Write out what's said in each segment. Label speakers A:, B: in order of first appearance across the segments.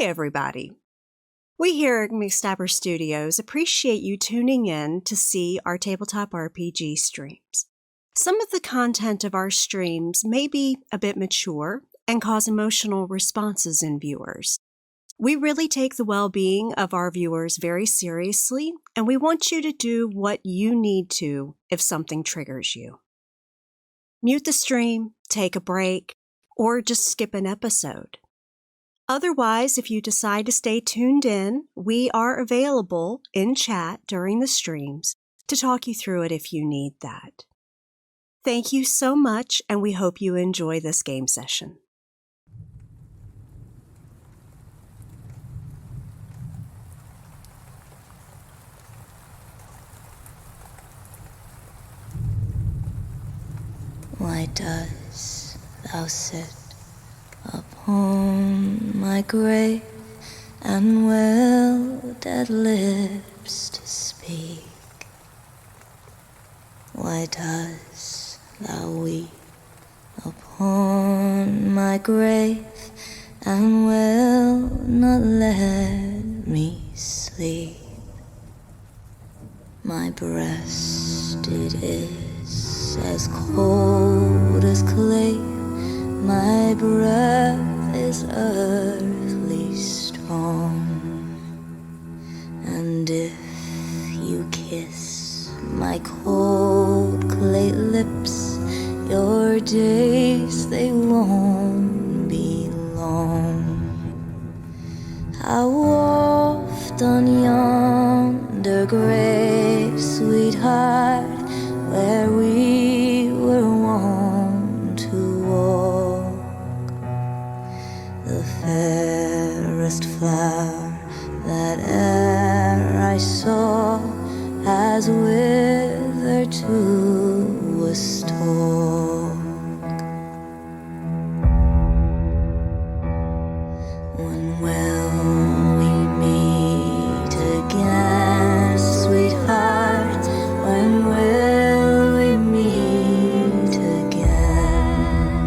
A: Hi, everybody. We here at McStabber Studios appreciate you tuning in to see our tabletop RPG streams. Some of the content of our streams may be a bit mature and cause emotional responses in viewers. We really take the well-being of our viewers very seriously, and we want you to do what you need to if something triggers you. Mute the stream, take a break, or just skip an episode. Otherwise, if you decide to stay tuned in, we are available in chat during the streams to talk you through it if you need that. Thank you so much, and we hope you enjoy this game session.
B: Why dost thou sit upon my grave and will dead lips to speak? Why dost thou weep upon my grave and will not let me sleep? My breast it is as cold as clay, my breath is earthly strong, and if you kiss my cold clay lips, your days they won't be long. How oft on yonder grave, sweetheart, where we were wont to walk, the fairest flower that e'er I saw has withered to a stalk. When will we meet again, sweetheart? When will we meet again?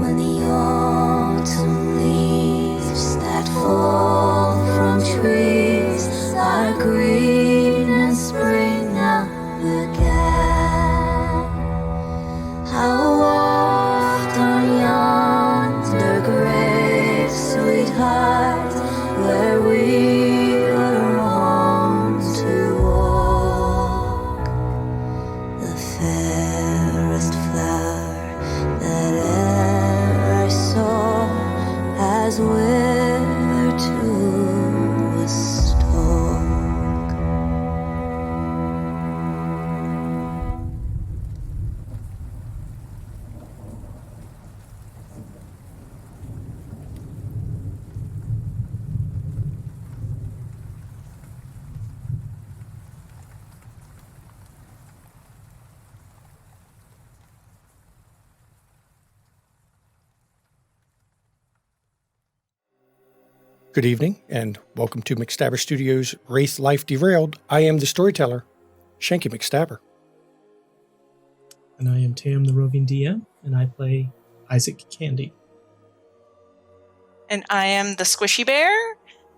B: When the autumn leaves that fall from trees are green and spring up again. How oft on yonder grave, sweetheart, where we were wont to walk, the fairest flower that e'er I saw has withered to a stalk.
C: Good evening, and welcome to McStabber Studios' Wraith Life Derailed. I am the storyteller, Shanky McStabber.
D: And I am Tam, the roving DM, and I play Isaac Candy.
E: And I am the Squishy Bear,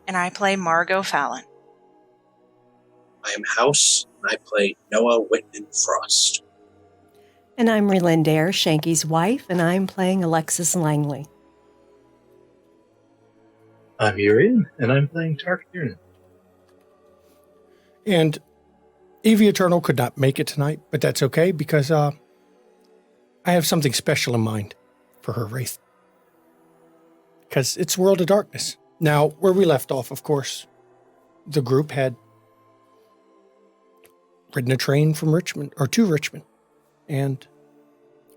E: and I play Margot Fallon.
F: I am House, and I play Noah Whitman Frost.
A: And I'm Relindare, Shanky's wife, and I'm playing Alexis Langley.
G: I'm Urian, and I'm playing Tark Tiernan.
C: And Evie Eternal could not make it tonight, but that's okay because I have something special in mind for her Wraith. Because it's World of Darkness. Now, where we left off, of course, the group had ridden a train from Richmond, or to Richmond. And,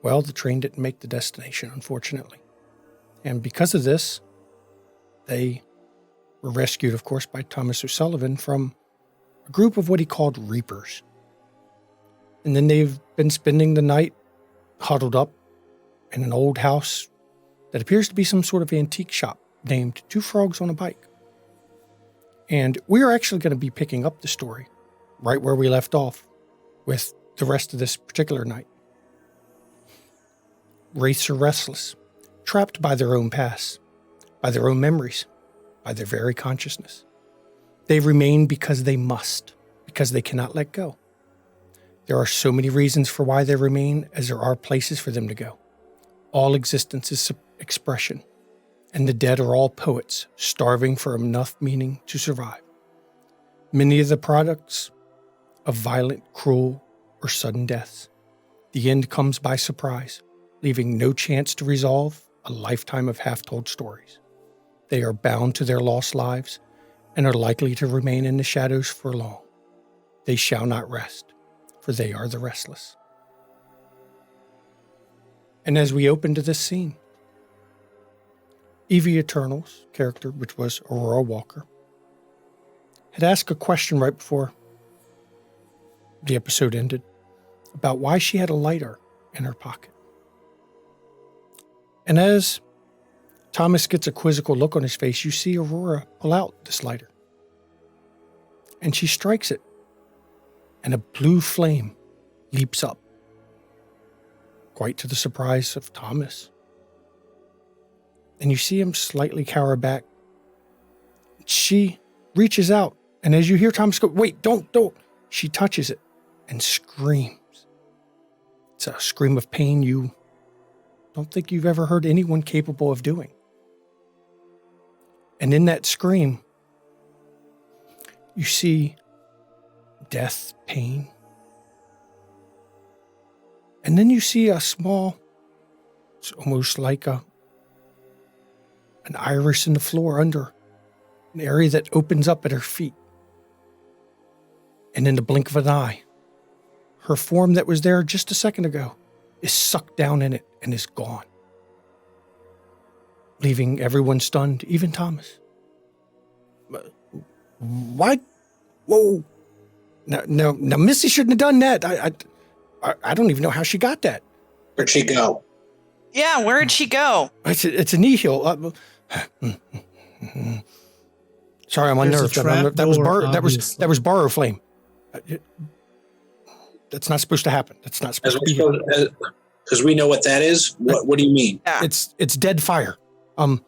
C: well, the train didn't make the destination, unfortunately. And because of this, they were rescued, of course, by Thomas O'Sullivan from a group of what he called Reapers. And then they've been spending the night huddled up in an old house that appears to be some sort of antique shop named Two Frogs on a Bike. And we are actually going to be picking up the story right where we left off with the rest of this particular night. Wraiths are restless, trapped by their own past, by their own memories, by their very consciousness. They remain because they must, because they cannot let go. There are so many reasons for why they remain as there are places for them to go. All existence is expression, and the dead are all poets, starving for enough meaning to survive. Many of the products of violent, cruel, or sudden deaths. The end comes by surprise, leaving no chance to resolve a lifetime of half-told stories. They are bound to their lost lives and are likely to remain in the shadows for long. They shall not rest, for they are the restless. And as we open to this scene, Evie Eternal's character, which was Aurora Walker, had asked a question right before the episode ended about why she had a lighter in her pocket. And as Thomas gets a quizzical look on his face, you see Aurora pull out this lighter. And she strikes it, and a blue flame leaps up, quite to the surprise of Thomas. And you see him slightly cower back. She reaches out, and as you hear Thomas go, "Wait, don't," she touches it and screams. It's a scream of pain you don't think you've ever heard anyone capable of doing. And in that scream, you see death, pain. And then you see a small, it's almost like an iris in the floor under an area that opens up at her feet. And in the blink of an eye, her form that was there just a second ago is sucked down in it and is gone, leaving everyone stunned, even Thomas. What? Whoa. No, Missy shouldn't have done that. I don't even know how she got that.
F: Where'd she go?
E: Yeah, where'd she go?
C: It's a knee heel. Sorry, I'm unnerved. That was borrow flame. That's not supposed to happen. That's not supposed to be here.
F: Because we know what that is. What do you mean?
E: Yeah.
C: It's dead fire. You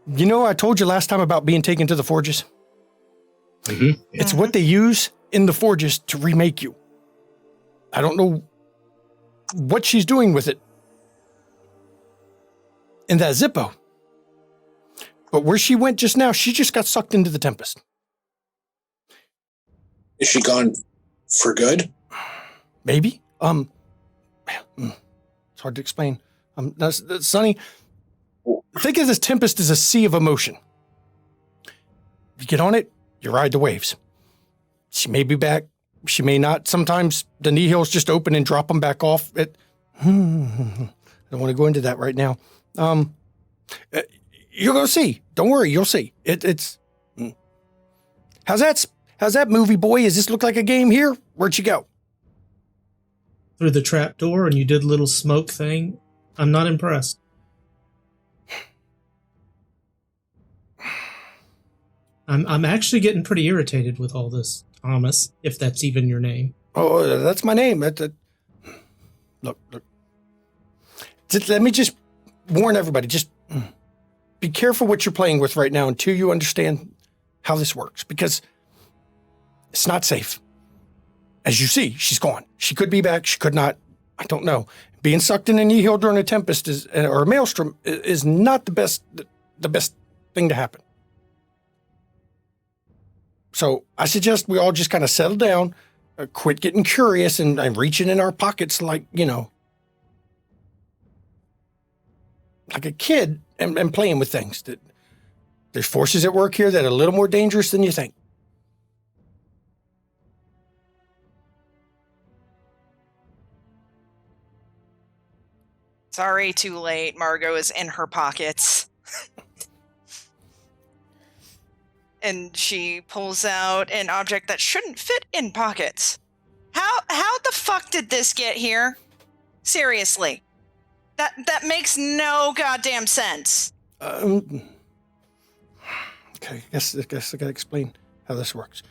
C: know, I told you last time about being taken to the forges.
G: Mm-hmm.
C: It's what they use in the forges to remake you. I don't know what she's doing with it in that Zippo. But where she went just now, she just got sucked into the Tempest.
F: Is she gone for good?
C: Maybe. It's hard to explain. Sonny, think of this Tempest as a sea of emotion. You get on it, you ride the waves. She may be back. She may not. Sometimes the knee heels just open and drop them back off. I don't want to go into that right now. You're going to see. Don't worry, you'll see. How's that movie, boy? Does this look like a game here? Where'd she go?
D: Through the trap door, and you did a little smoke thing. I'm not impressed. I'm actually getting pretty irritated with all this, Thomas, if that's even your name.
C: Oh, that's my name. Look. Let me just warn everybody. Just be careful what you're playing with right now until you understand how this works, because it's not safe. As you see, she's gone. She could be back. She could not. I don't know. Being sucked in a knee heel during a tempest or a maelstrom is not the best thing to happen. So I suggest we all just kind of settle down, quit getting curious and reaching in our pockets like a kid and playing with things. There's forces at work here that are a little more dangerous than you think.
E: Sorry, too late. Margot is in her pockets. And she pulls out an object that shouldn't fit in pockets. How the fuck did this get here? Seriously. That makes no goddamn sense.
C: Okay, I guess I gotta explain how this works.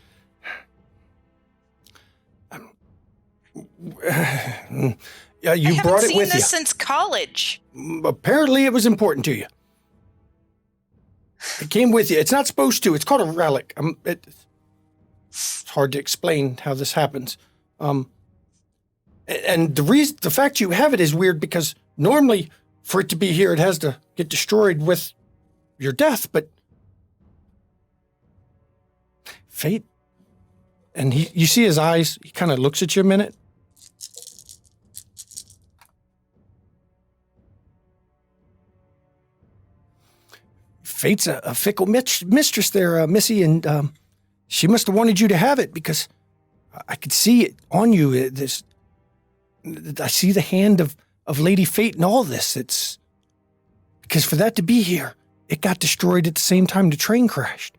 C: Yeah, you brought it with you.
E: I haven't seen this since college.
C: Apparently it was important to you. It came with you. It's not supposed to. It's called a relic. It's hard to explain how this happens. And the fact you have it is weird because normally for it to be here, it has to get destroyed with your death, but fate. And you see his eyes, he kind of looks at you a minute. Fate's a fickle mistress there, Missy, and she must have wanted you to have it because I could see it on you. I see the hand of Lady Fate in all this. It's because for that to be here, it got destroyed at the same time the train crashed.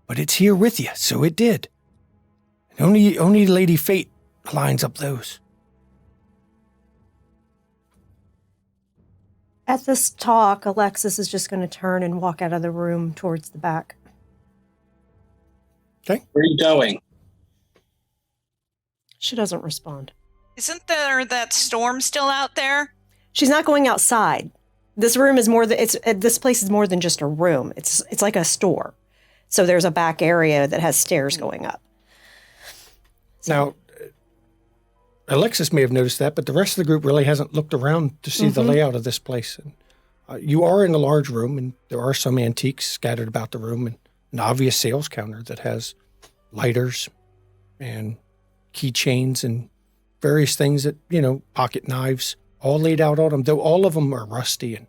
C: But it's here with you, so it did. And only Lady Fate lines up those.
A: At this talk, Alexis is just going to turn and walk out of the room towards the back.
C: Okay.
F: Where are you going?
A: She doesn't respond.
E: Isn't there that storm still out there?
A: She's not going outside. This room is more than this place is more than just a room. It's like a store. So there's a back area that has stairs going up.
C: Now, Alexis may have noticed that, but the rest of the group really hasn't looked around to see the layout of this place. And, you are in a large room, and there are some antiques scattered about the room, and an obvious sales counter that has lighters and keychains and various things that, pocket knives, all laid out on them, though all of them are rusty and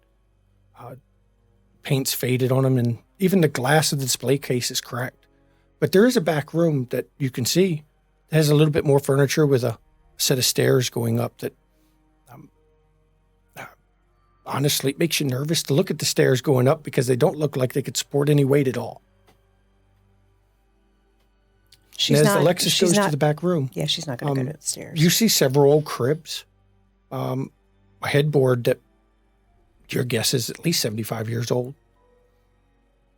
C: paint's faded on them, and even the glass of the display case is cracked. But there is a back room that you can see that has a little bit more furniture with a set of stairs going up that honestly it makes you nervous to look at the stairs going up because they don't look like they could support any weight at all. Alexis goes to the back room.
A: Yeah, she's not going to go to the stairs.
C: You see several old cribs, a headboard that your guess is at least 75 years old,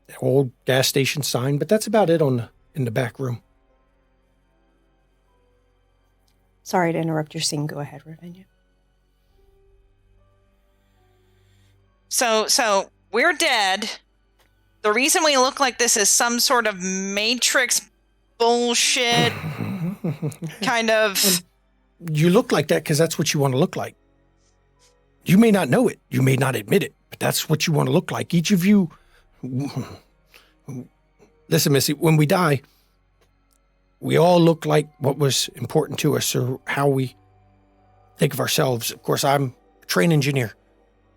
C: an old gas station sign, but that's about it in the back room.
A: Sorry to interrupt your scene. Go ahead, Ravinia.
E: So we're dead. The reason we look like this is some sort of Matrix bullshit kind of...
C: You look like that because that's what you want to look like. You may not know it. You may not admit it, but that's what you want to look like. Each of you... Listen, Missy, when we die, we all look like what was important to us or how we think of ourselves. Of course, I'm a train engineer.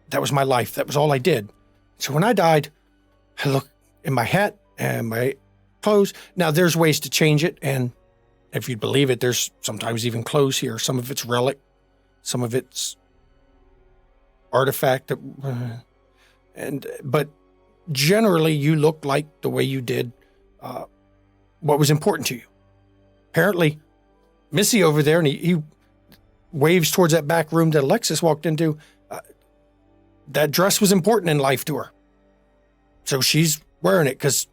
C: That was my life. That was all I did. So when I died, I look in my hat and my clothes. Now, there's ways to change it, and if you believe it, there's sometimes even clothes here. Some of it's relic, some of it's artifact. But generally, you look like the way you did what was important to you. Apparently, Missy over there, and he waves towards that back room that Alexis walked into. That dress was important in life to her. So she's wearing it because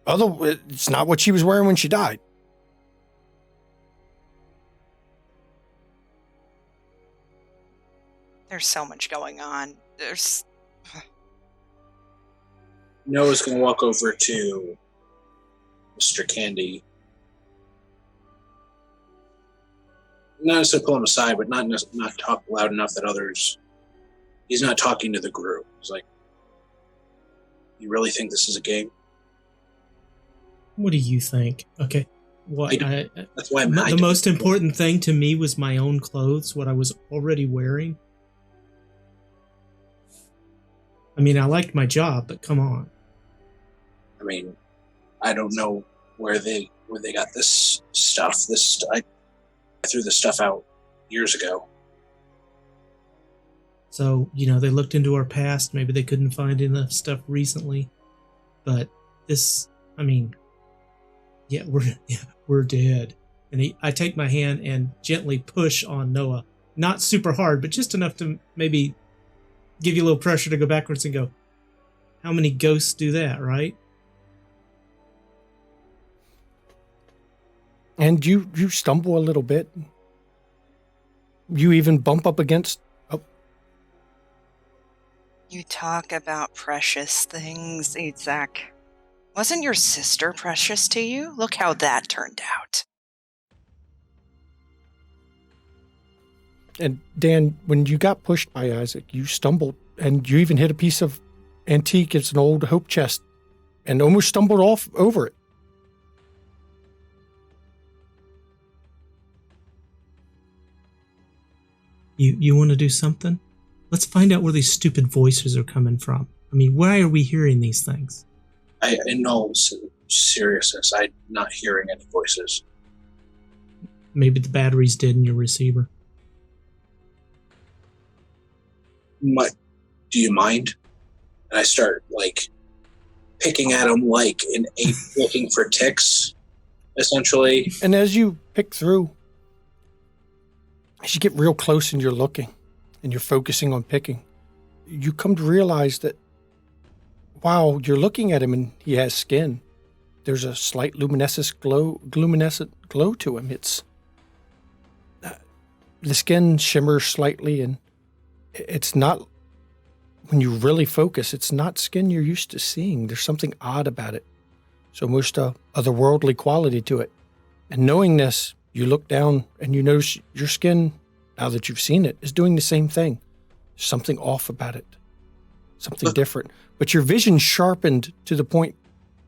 C: it's not what she was wearing when she died.
E: There's so much going on.
F: Noah's going to walk over to Mr. Candy. Not necessarily pull him aside, but not talk loud enough that others... He's not talking to the group. He's like, you really think this is a game?
D: What do you think? Okay.
F: That's why
D: the most important thing to me was my own clothes, what I was already wearing. I mean, I liked my job, but come on.
F: I mean, I don't know where they got this stuff. I threw this stuff out years ago.
D: So, they looked into our past. Maybe they couldn't find enough stuff recently. But this, I mean, we're dead. And I take my hand and gently push on Noah. Not super hard, but just enough to maybe give you a little pressure to go backwards and go, how many ghosts do that, right?
C: And you stumble a little bit. You even bump up against...
E: You talk about precious things, Itzak. Wasn't your sister precious to you? Look how that turned out.
C: And Dan, when you got pushed by Isaac, you stumbled and you even hit a piece of antique. It's an old hope chest and almost stumbled off over it.
D: You want to do something? Let's find out where these stupid voices are coming from. I mean, why are we hearing these things?
F: In all seriousness, I'm not hearing any voices.
D: Maybe the battery's dead in your receiver.
F: Do you mind? And I start, picking at him like an ape looking for ticks, essentially.
C: And as you pick through, as you get real close and you're looking and you're focusing on picking, you come to realize that, wow, you're looking at him and he has skin. There's a slight luminescent glow to him. It's the skin shimmers slightly, and it's not, when you really focus, it's not skin you're used to seeing. There's something odd about it. It's almost a otherworldly quality to it. And knowing this, you look down and you notice your skin, now that you've seen it, is doing the same thing. There's something off about it, something different. But your vision sharpened to the point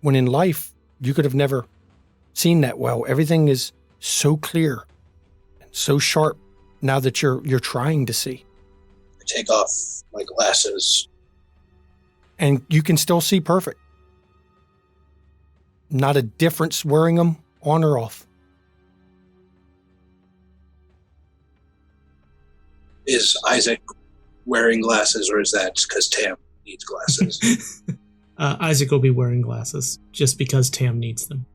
C: when in life you could have never seen that well. Everything is so clear and so sharp now that you're trying to see.
F: I take off my glasses.
C: And you can still see perfect. Not a difference wearing them on or off.
F: Is Isaac wearing glasses, or is that because Tam needs glasses?
D: Isaac will be wearing glasses just because Tam needs them.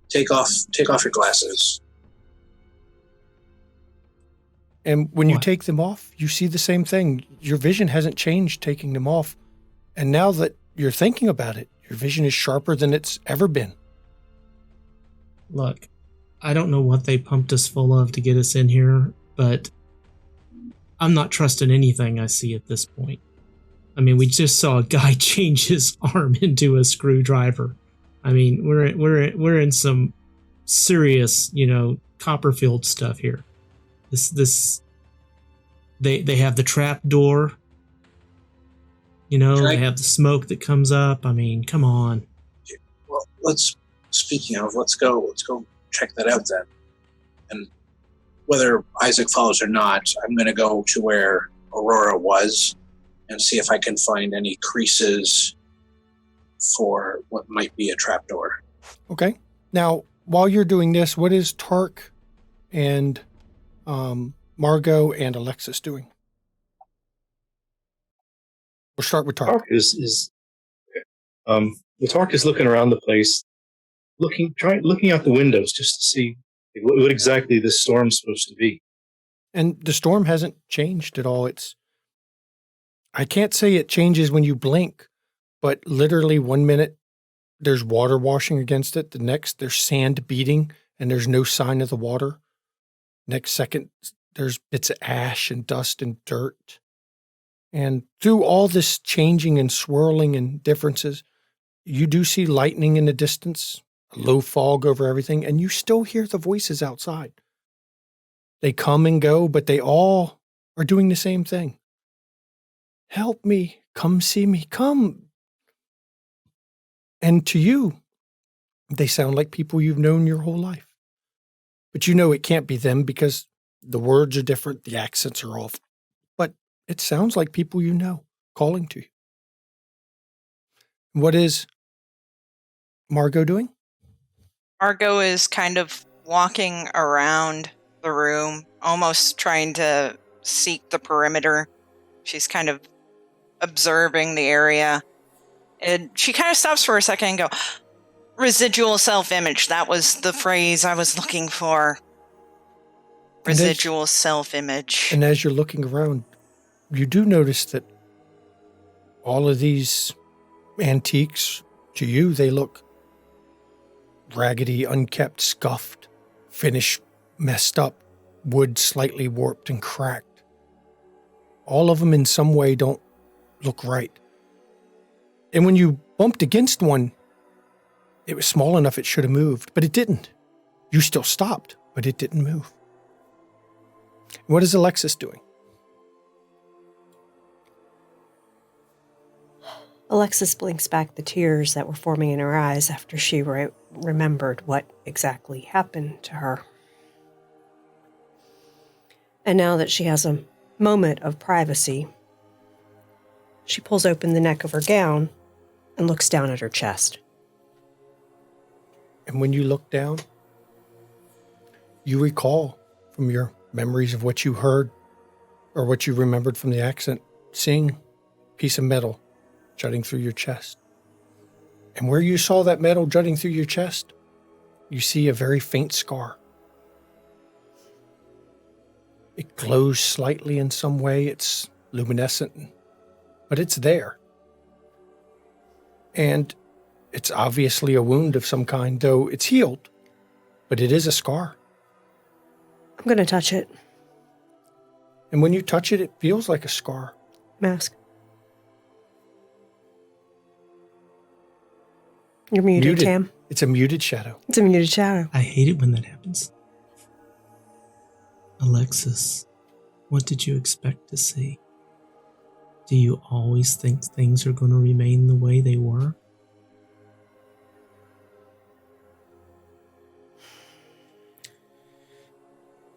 F: Take off your glasses.
C: And when you take them off, you see the same thing. Your vision hasn't changed taking them off. And now that you're thinking about it, your vision is sharper than it's ever been.
D: Look, I don't know what they pumped us full of to get us in here, but I'm not trusting anything I see at this point. I mean, we just saw a guy change his arm into a screwdriver. I mean, we're in some serious, Copperfield stuff here. They have the trap door. They have the smoke that comes up. I mean, come on.
F: Well, let's go check that out then. And whether Isaac follows or not, I'm going to go to where Aurora was and see if I can find any creases for what might be a trapdoor.
C: Okay. Now, while you're doing this, what is Tark and Margot and Alexis doing? We'll start with Tark.
G: Tark is Tark is looking around the place, looking out the windows just to see what exactly this storm's supposed to be.
C: And the storm hasn't changed at all. I can't say it changes when you blink, but literally 1 minute there's water washing against it. The next there's sand beating and there's no sign of the water. Next second there's bits of ash and dust and dirt. And through all this changing and swirling and differences, you do see lightning in the distance, a low fog over everything, and you still hear the voices outside. They come and go, but they all are doing the same thing. Help me, come see me, come. And to you, they sound like people you've known your whole life. But you know it can't be them because the words are different, the accents are off. But it sounds like people you know calling to you. What is Margot doing?
E: Margot is kind of walking around the room, almost trying to seek the perimeter. She's kind of observing the area. And she kind of stops for a second and go, residual self-image. That was the phrase I was looking for. Residual self-image.
C: And as you're looking around, you do notice that all of these antiques, to you, they look raggedy, unkept, scuffed, finished, messed up, wood slightly warped and cracked. All of them in some way don't look right. And when you bumped against one, it was small enough it should have moved, but it didn't. You still stopped, but it didn't move. What is Alexis doing?
A: Alexis blinks back the tears that were forming in her eyes after she remembered what exactly happened to her. And now that she has a moment of privacy, she pulls open the neck of her gown and looks down at her chest.
C: And when you look down, you recall from your memories of what you heard or what you remembered from the accident, seeing a piece of metal jutting through your chest. And where you saw that metal jutting through your chest, you see a very faint scar. It glows slightly in some way. It's luminescent, but it's there. And it's obviously a wound of some kind, though it's healed, but it is a scar.
A: I'm going to touch it.
C: And when you touch it, it feels like a scar.
A: Mask. You're muted, Tam.
C: It's a muted shadow.
A: It's a muted shadow.
D: I hate it when that happens. Alexis, what did you expect to see? Do you always think things are going to remain the way they were?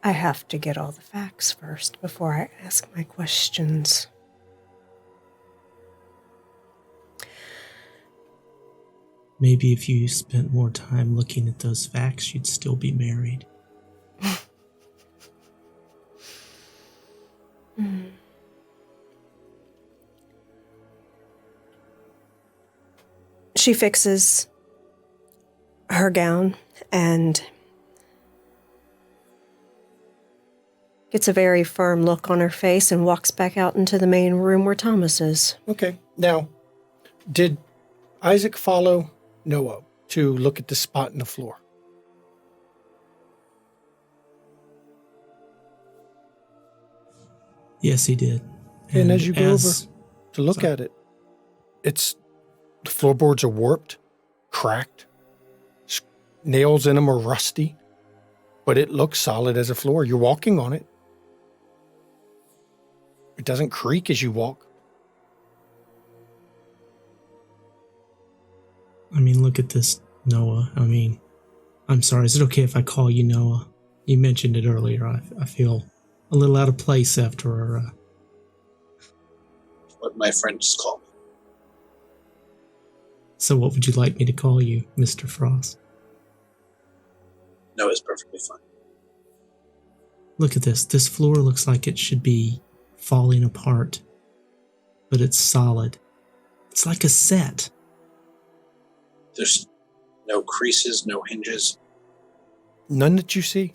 A: I have to get all the facts first before I ask my questions.
D: Maybe if you spent more time looking at those facts, you'd still be married.
A: She fixes her gown and gets a very firm look on her face and walks back out into the main room where Thomas is.
C: Okay. Now, did Isaac follow Noah to look at the spot in the floor?
D: Yes, he did.
C: And as you go over to look at it, the floorboards are warped, cracked, nails in them are rusty, but it looks solid as a floor. You're walking on it. It doesn't creak as you walk.
D: I mean, look at this, Noah. I mean, I'm sorry. Is it okay if I call you Noah? You mentioned it earlier. I feel a little out of place after
F: What my friends call me.
D: So what would you like me to call you, Mr. Frost?
F: No, it's perfectly fine.
D: Look at this. This floor looks like it should be falling apart, but it's solid. It's like a set.
F: There's no creases, no hinges.
C: None that you see?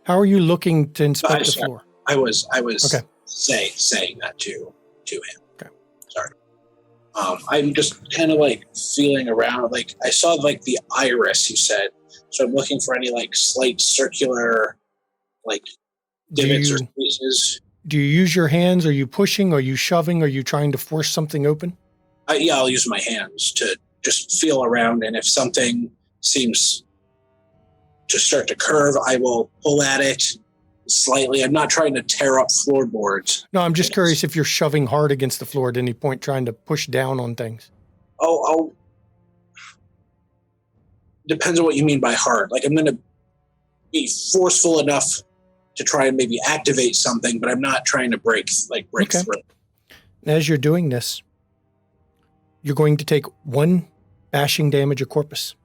C: How are you looking to inspect the floor?
F: I was
C: okay.
F: saying that to him.
C: Okay.
F: Sorry. I'm just kind of like feeling around. Like I saw like the iris, you said. So I'm looking for any like slight circular, like divots or creases.
C: Do you use your hands? Are you pushing? Are you shoving? Are you trying to force something open?
F: Yeah, I'll use my hands to just feel around, and if something seems to start to curve, I will pull at it slightly. I'm not trying to tear up floorboards.
C: No, I'm just curious if you're shoving hard against the floor at any point, trying to push down on things.
F: Oh, depends on what you mean by hard. Like I'm going to be forceful enough to try and maybe activate something, but I'm not trying to break
C: okay.
F: through.
C: As you're doing this, you're going to take 1 bashing damage of corpus.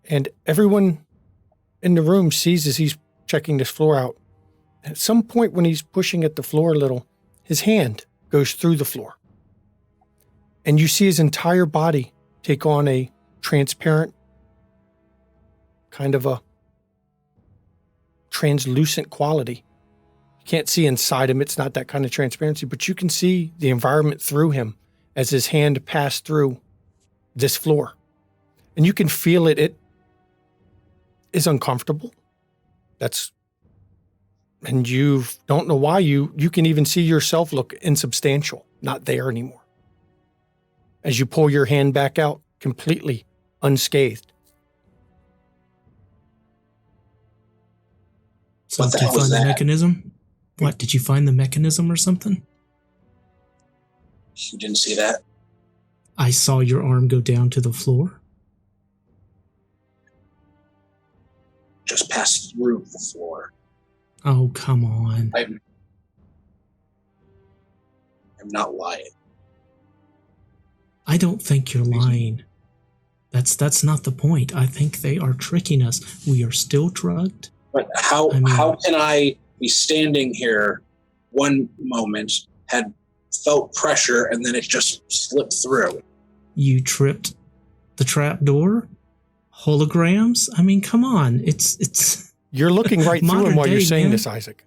C: And everyone in the room sees as he's checking this floor out. At some point when he's pushing at the floor a little, his hand goes through the floor. And you see his entire body take on a transparent, kind of a translucent quality. You can't see inside him. It's not that kind of transparency, but you can see the environment through him as his hand passed through this floor. And you can feel it. It is uncomfortable. And you don't know why. You can even see yourself look insubstantial not there anymore. As you pull your hand back out, completely unscathed.
D: So
F: What the
D: did you
F: hell was
D: find the
F: that?
D: mechanism? What, did you find the mechanism or something?
F: You didn't see that?
D: I saw your arm go down to the floor.
F: Just passed through the floor.
D: Oh, come on.
F: I'm not lying.
D: I don't think you're lying. That's not the point. I think they are tricking us. We are still drugged.
F: But how can I be standing here one moment, had felt pressure, and then it just slipped through?
D: You tripped the trap door? Holograms? I mean, come on. It's
C: You're looking right through him
D: Modern
C: while you're
D: day,
C: saying
D: man.
C: this, Isaac.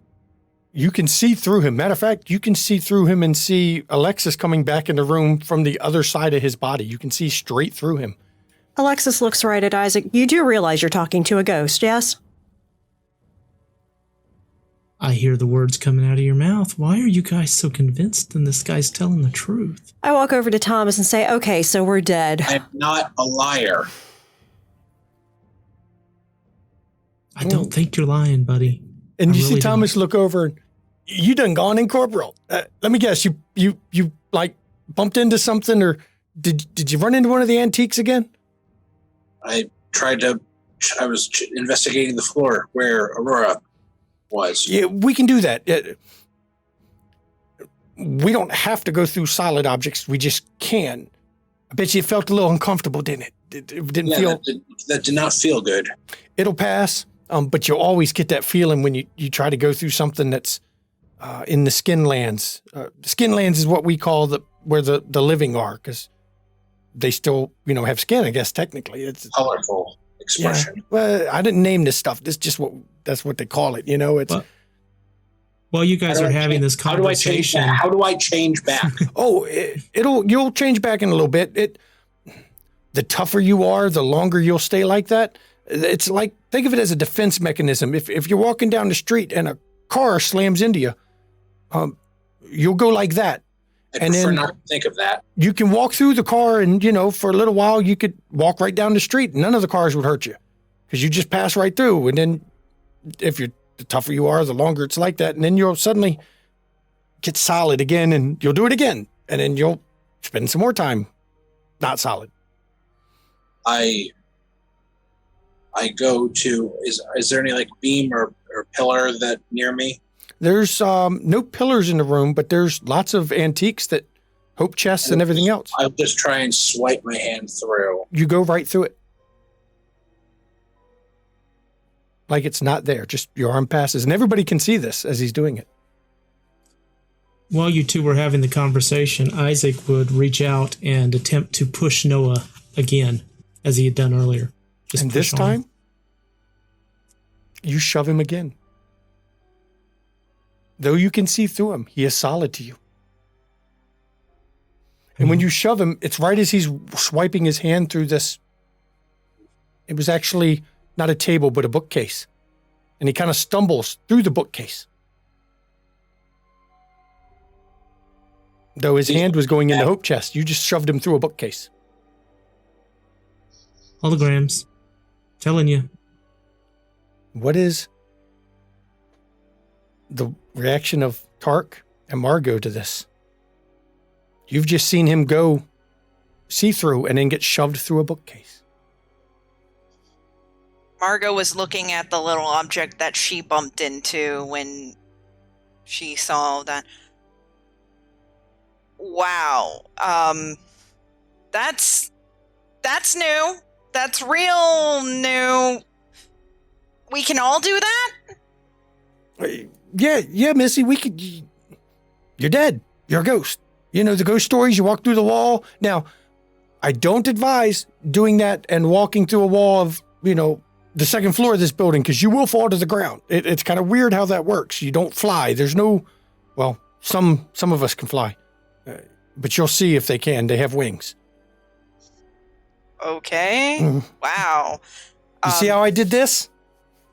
C: You can see through him. Matter of fact, you can see through him and see Alexis coming back in the room from the other side of his body. You can see straight through him.
A: Alexis looks right at Isaac. You do realize you're talking to a ghost, yes?
D: I hear the words coming out of your mouth. Why are you guys so convinced that this guy's telling the truth?
A: I walk over to Thomas and say, okay, so we're dead.
F: I'm not a liar.
D: I don't think you're lying, buddy.
C: And
D: I
C: you see
D: really
C: Thomas
D: don't.
C: look over and you done gone incorporeal. Let me guess, you like bumped into something, or did you run into one of the antiques again?
F: I was investigating the floor where Aurora was.
C: Yeah, we can do that. We don't have to go through solid objects. We just can. I bet you it felt a little uncomfortable, didn't it? It didn't
F: Yeah,
C: feel.
F: that did not feel good.
C: It'll pass, but you'll always get that feeling when you try to go through something that's in the skin lands. The skin lands is what we call where the living are, because they still have skin. I guess technically it's
F: Colorful expression.
C: Yeah. Well, I didn't name this stuff. This just that's what they call it. It's.
D: Well, while you guys are having this conversation,
F: How do I change back?
C: Oh, you'll change back in a little bit. The tougher you are, the longer you'll stay like that. It's like, think of it as a defense mechanism. If you're walking down the street and a car slams into you, you'll go like that.
F: I
C: And
F: prefer
C: then
F: not to think of that.
C: you can walk through the car and, for a little while, you could walk right down the street. None of the cars would hurt you because you just pass right through. And then the tougher you are, the longer it's like that. And then you'll suddenly get solid again and you'll do it again. And then you'll spend some more time not solid.
F: I go to, is there any like beam or pillar that near me?
C: There's no pillars in the room, but there's lots of antiques, that hope chests and everything else.
F: I'll just try and swipe my hand through.
C: You go right through it. Like it's not there. Just your arm passes. And everybody can see this as he's doing it.
D: while you two were having the conversation, Isaac would reach out and attempt to push Noah again, as he had done earlier.
C: And this
D: push on him.
C: time, you shove him again. Though you can see through him, he is solid to you. And when you shove him, it's right as he's swiping his hand through this. It was actually not a table, but a bookcase. And he kind of stumbles through the bookcase. Though his hand was going in the hope chest, you just shoved him through a bookcase.
D: Holograms. Telling you.
C: What is the reaction of Tark and Margot to this? You've just seen him go see-through and then get shoved through a bookcase.
E: Margot was looking at the little object that she bumped into when she saw that. Wow. That's new. That's real new. We can all do that?
C: Yeah, Missy, we could. You're dead. You're a ghost. You know, the ghost stories, you walk through the wall. Now, I don't advise doing that and walking through a wall of, the second floor of this building, because you will fall to the ground. It's kind of weird how that works. You don't fly. There's no, well, some of us can fly. But you'll see if they can. They have wings.
E: Okay. Wow.
C: You see how I did this?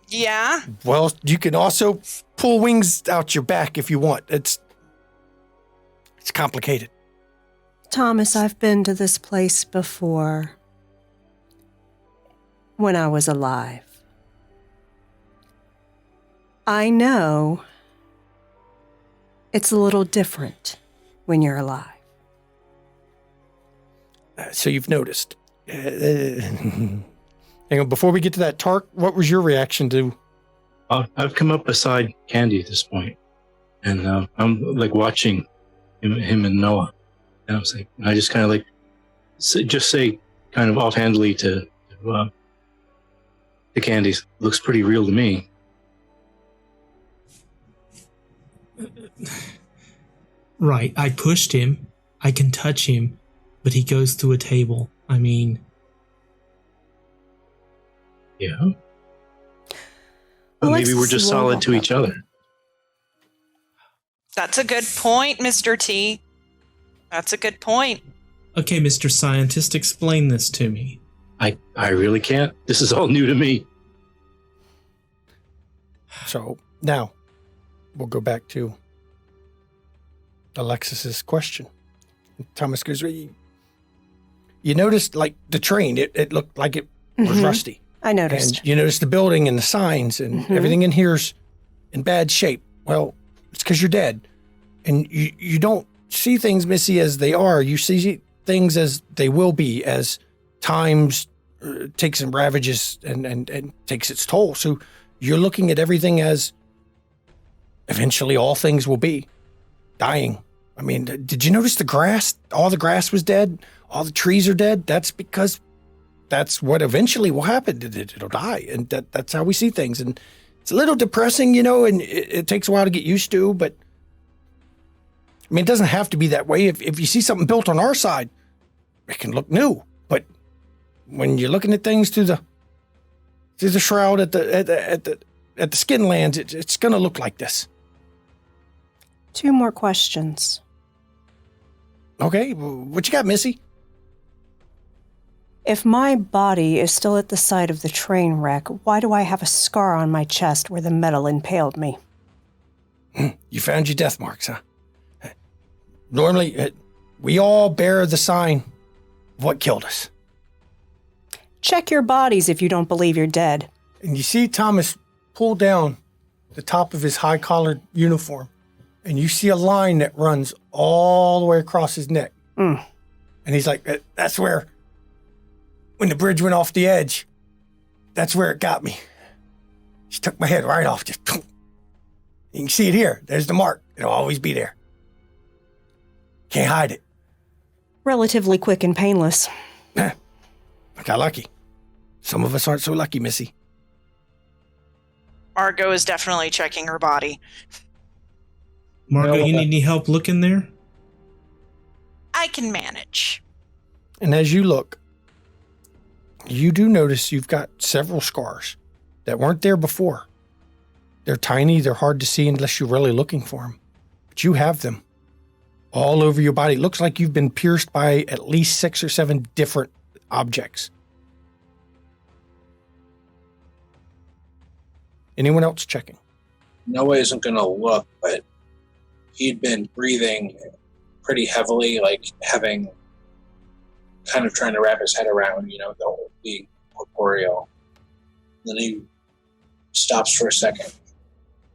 E: Yeah.
C: Well, you can also pull wings out your back if you want. It's complicated.
A: Thomas, I've been to this place before. When I was alive. I know it's a little different when you're alive.
C: So you've noticed. Hang on, before we get to that, Tark, what was your reaction to?
G: I've come up beside Candy at this point, and I'm like watching him and Noah, and I just kind of like say kind of offhandedly to Candy, looks pretty real to me.
D: Right, I pushed him. I can touch him, but he goes through a table. I mean...
G: Yeah.
A: Well,
G: But maybe we're just solid to each other.
E: That's a good point, Mr. T. That's a good point.
D: Okay, Mr. Scientist, explain this to me.
G: I really can't. This is all new to me.
C: So now we'll go back to Alexis's question. Thomas goes, you noticed like the train, it looked like it was rusty.
A: I noticed.
C: And you noticed the building and the signs and everything in here's in bad shape. Well, it's because you're dead. And you don't see things, Missy, as they are. You see things as they will be, as times takes and ravages and takes its toll. So you're looking at everything as eventually all things will be dying. I mean, did you notice the grass? All the grass was dead. All the trees are dead. That's because that's what eventually will happen. It'll die. And that's how we see things. And it's a little depressing, and it takes a while to get used to, but I mean, it doesn't have to be that way. If you see something built on our side, it can look new. But when you're looking at things through the shroud at the skin lands, it's going to look like this.
A: 2 more questions.
C: Okay, what you got, Missy?
A: If my body is still at the site of the train wreck, why do I have a scar on my chest where the metal impaled me?
C: You found your death marks, huh? Normally, we all bear the sign of what killed us.
A: Check your bodies if you don't believe you're dead.
C: And you see Thomas pull down the top of his high-collared uniform, and you see a line that runs all the way across his neck. And he's like, that's where, when the bridge went off the edge, that's where it got me. She took my head right off. Just, you can see it here. There's the mark. It'll always be there. Can't hide it.
A: Relatively quick and painless.
C: I got lucky. Some of us aren't so lucky, Missy.
E: Margot is definitely checking her body.
D: Margot, you need any help looking there?
E: I can manage.
C: And as you look, you do notice you've got several scars that weren't there before. They're tiny, they're hard to see unless you're really looking for them. But you have them all over your body. It looks like you've been pierced by at least 6 or 7 different objects. Anyone else checking?
F: Noah isn't going to look, but he'd been breathing pretty heavily, like having kind of trying to wrap his head around, the whole being corporeal. Then he stops for a second,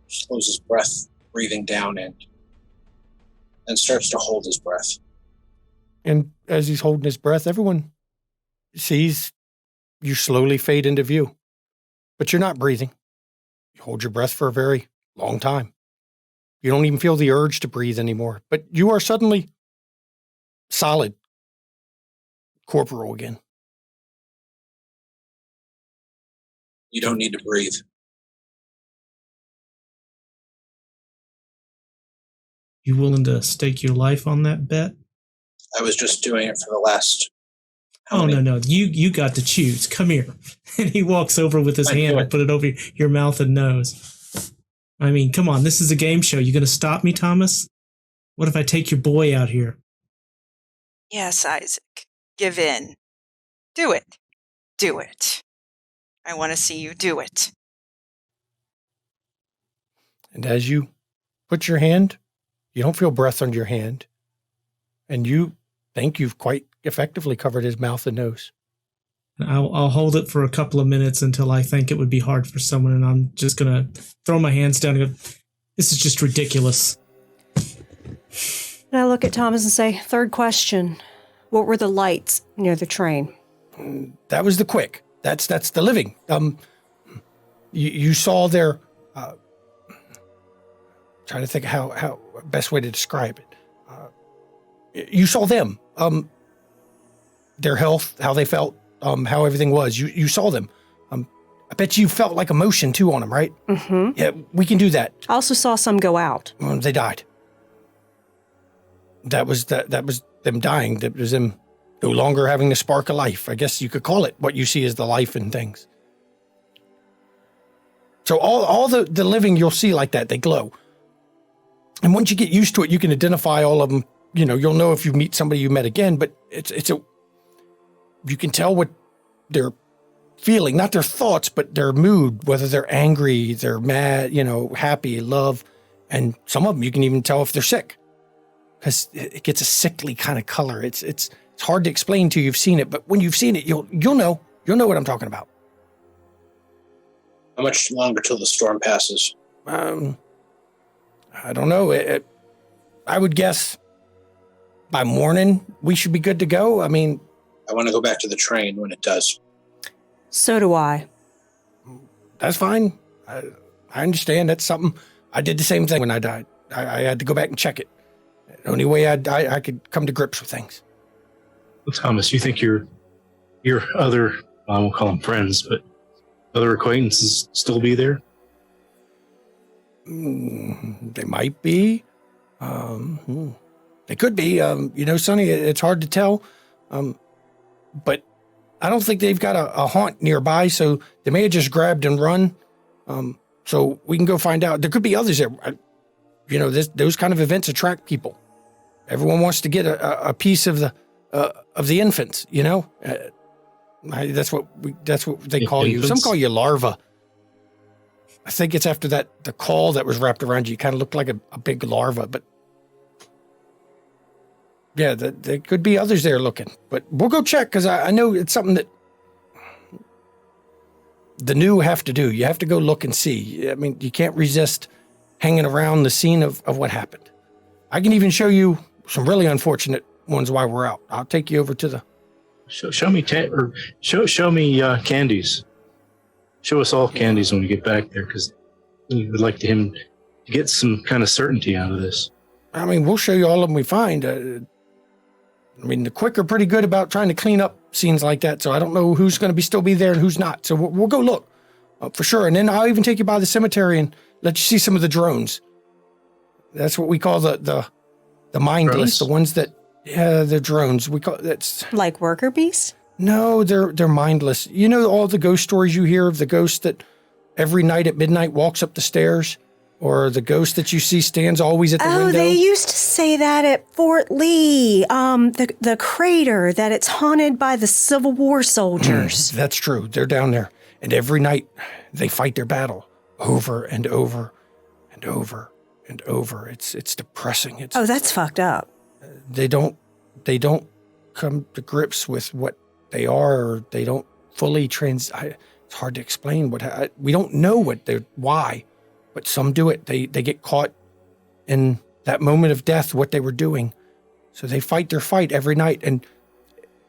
F: slows his breath, breathing down and starts to hold his breath.
C: And as he's holding his breath, everyone sees you slowly fade into view. But you're not breathing. You hold your breath for a very long time. You don't even feel the urge to breathe anymore. But you are suddenly solid, corporal again.
F: You don't need to breathe.
D: You willing to stake your life on that bet?
F: I was just doing it for the last...
D: No. You got to choose. Come here. And he walks over with his hand and put it over your mouth and nose. I mean, come on. This is a game show. You going to stop me, Thomas? What if I take your boy out here?
E: Yes, Isaac. Give in. Do it. Do it. I want to see you do it.
C: And as you put your hand, you don't feel breath under your hand. And you think you've quite effectively covered his mouth and nose.
D: I'll hold it for a couple of minutes until I think it would be hard for someone, and I'm just going to throw my hands down and go, this is just ridiculous.
A: And I look at Thomas and say, third question. What were the lights near the train?
C: That was the quick. That's the living. You saw their... trying to think how best way to describe it. You saw them. Their health, how they felt, how everything was. You saw them. I bet you felt like emotion too on them, right?
A: Mm-hmm.
C: Yeah, we can do that.
A: I also saw some go out.
C: They died. That was them dying. That was them no longer having the spark of life. I guess you could call it what you see as the life in things. So all the living you'll see like that, they glow. And once you get used to it, you can identify all of them. You know, you'll know if you meet somebody you met again, but you can tell what they're feeling, not their thoughts, but their mood, whether they're angry, they're mad, happy, love. And some of them you can even tell if they're sick because it gets a sickly kind of color. It's hard to explain to you. You've seen it, but when you've seen it, you'll know what I'm talking about.
F: How much longer till the storm passes?
C: I don't know. I would guess by morning we should be good to go. I mean,
F: I want to go back to the train when it does.
A: So do I.
C: That's fine. I understand. That's something. I did the same thing when I died. I had to go back and check it. The only way I could come to grips with things.
G: Well, Thomas, you think your other, I won't call them friends, but other acquaintances still be there?
C: They might be. They could be. Sonny, it's hard to tell. But I don't think they've got a haunt nearby, so they may have just grabbed and run. So we can go find out. There could be others there. Those kind of events attract people. Everyone wants to get a piece of the infants. That's what they call you. Some call you larva. I think it's after the caul that was wrapped around you. You kind of looked like a big larva, but yeah, there could be others there looking. But we'll go check because I know it's something that the new have to do. You have to go look and see. I mean, you can't resist hanging around the scene of what happened. I can even show you some really unfortunate ones while we're out. I'll take you over to the...
G: Show me candies. Show us all candies when we get back there, because we would like him to get some kind of certainty out of this.
C: I mean, we'll show you all of them we find. The Quick are pretty good about trying to clean up scenes like that, so I don't know who's going to still be there and who's not. So we'll go look for sure. And then I'll even take you by the cemetery and let you see some of the drones. That's what we call the mindless, drones? The ones that, they're drones. We call that's
A: like worker bees.
C: No, they're mindless. You know all the ghost stories you hear of the ghost that every night at midnight walks up the stairs, or the ghost that you see stands always at the window?
A: Oh, they used to say that at Fort Lee, the crater, that it's haunted by the Civil War soldiers.
C: That's true. They're down there, and every night they fight their battle over and over and over and over. It's depressing.
A: That's fucked up.
C: They don't come to grips with what they are, or they don't fully it's hard to explain we don't know why, but some do it. They get caught in that moment of death, what they were doing. So they fight their fight every night. And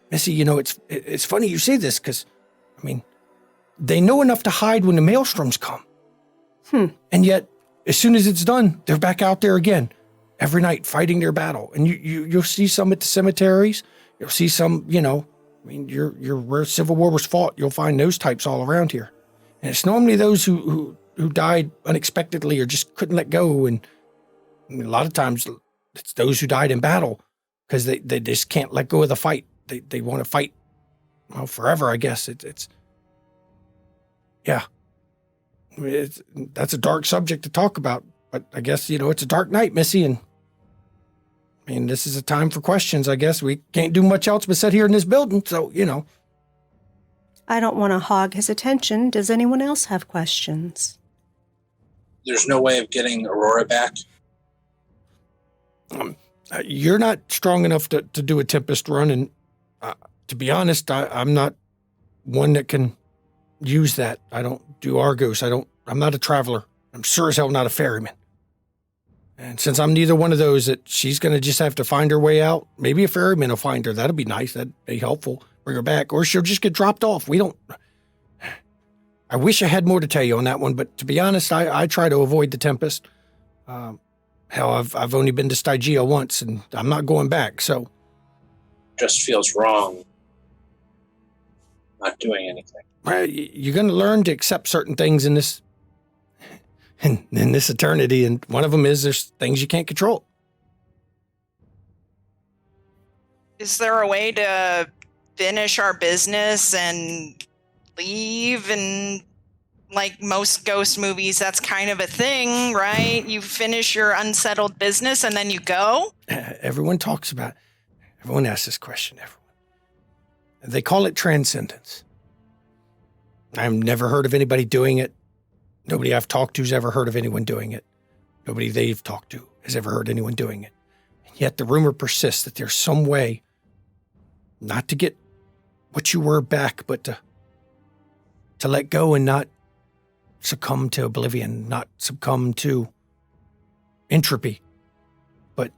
C: Missy, it's funny you say this, because they know enough to hide when the maelstroms come. And yet, as soon as it's done, they're back out there again every night fighting their battle. And you'll see some at the cemeteries. You'll see some, you're where Civil War was fought. You'll find those types all around here. And it's normally those who died unexpectedly or just couldn't let go. And a lot of times it's those who died in battle because they just can't let go of the fight. They want to fight, forever, I guess. That's a dark subject to talk about. But I guess, it's a dark night, Missy, and this is a time for questions, I guess. We can't do much else but sit here in this building, so,
A: I don't want to hog his attention. Does anyone else have questions?
F: There's no way of getting Aurora back?
C: You're not strong enough to do a Tempest run, and to be honest, I'm not one that can use that. I don't do Argos. I'm not a traveler. I'm sure as hell not a ferryman. And since I'm neither one of those, that she's going to just have to find her way out. Maybe a ferryman will find her. That'd be nice. That'd be helpful. Bring her back. Or she'll just get dropped off. I wish I had more to tell you on that one, but to be honest, I try to avoid the Tempest. Hell, I've only been to Stygia once, and I'm not going back, so.
F: Just feels wrong not doing anything.
C: You're going to learn to accept certain things in this eternity, and one of them is there's things you can't control.
E: Is there a way to finish our business and leave? And like most ghost movies, that's kind of a thing, right? You finish your unsettled business and then you go?
C: Everyone talks about it. Everyone asks this question, everyone. They call it transcendence. I've never heard of anybody doing it. Nobody I've talked to has ever heard of anyone doing it. Nobody they've talked to has ever heard anyone doing it. And yet the rumor persists that there's some way not to get what you were back, but to let go and not succumb to oblivion, not succumb to entropy. But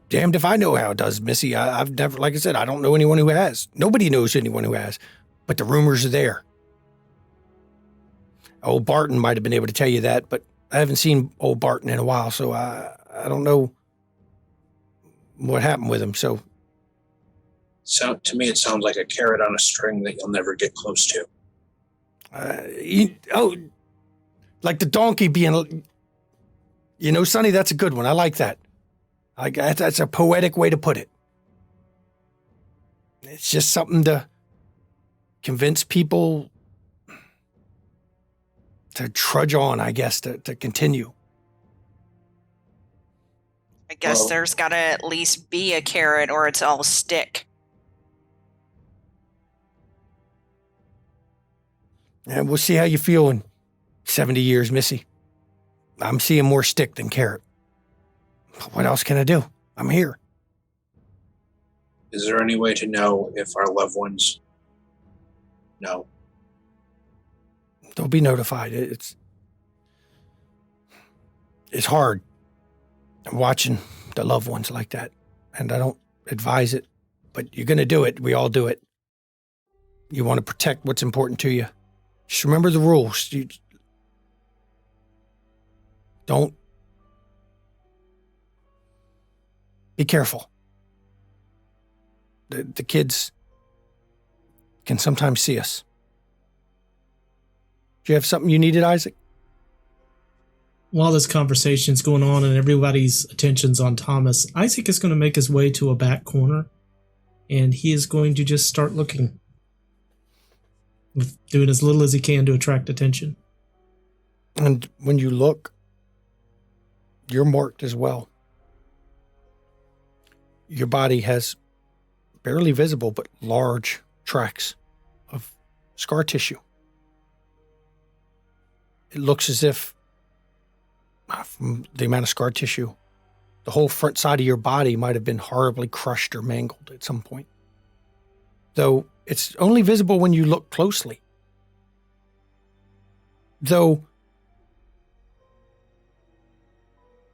C: damned if I know how it does, Missy. I've never, like I said, I don't know anyone who has. Nobody knows anyone who has, but the rumors are there. Old Barton might have been able to tell you that, but I haven't seen old Barton in a while, so I don't know what happened with him. So
F: To me, it sounds like a carrot on a string that you'll never get close to.
C: Like the donkey being, Sonny, that's a good one. I like that. That's a poetic way to put it. It's just something to convince people to trudge on, I guess, to continue.
E: I guess there's got to at least be a carrot or it's all stick.
C: And we'll see how you feel in 70 years, Missy. I'm seeing more stick than carrot. What else can I do? I'm here.
F: Is there any way to know if our loved ones know?
C: They'll be notified. It's hard watching the loved ones like that, and I don't advise it, but you're going to do it. We all do it. You want to protect what's important to you. Just remember the rules. You don't. Be careful. The kids can sometimes see us. Do you have something you needed, Isaac?
D: While this conversation's going on and everybody's attention's on Thomas, Isaac is going to make his way to a back corner, and he is going to just start looking, doing as little as he can to attract attention.
C: And when you look, you're marked as well. Your body has barely visible but large tracts of scar tissue. It looks as if, from the amount of scar tissue, the whole front side of your body might have been horribly crushed or mangled at some point. Though it's only visible when you look closely. Though,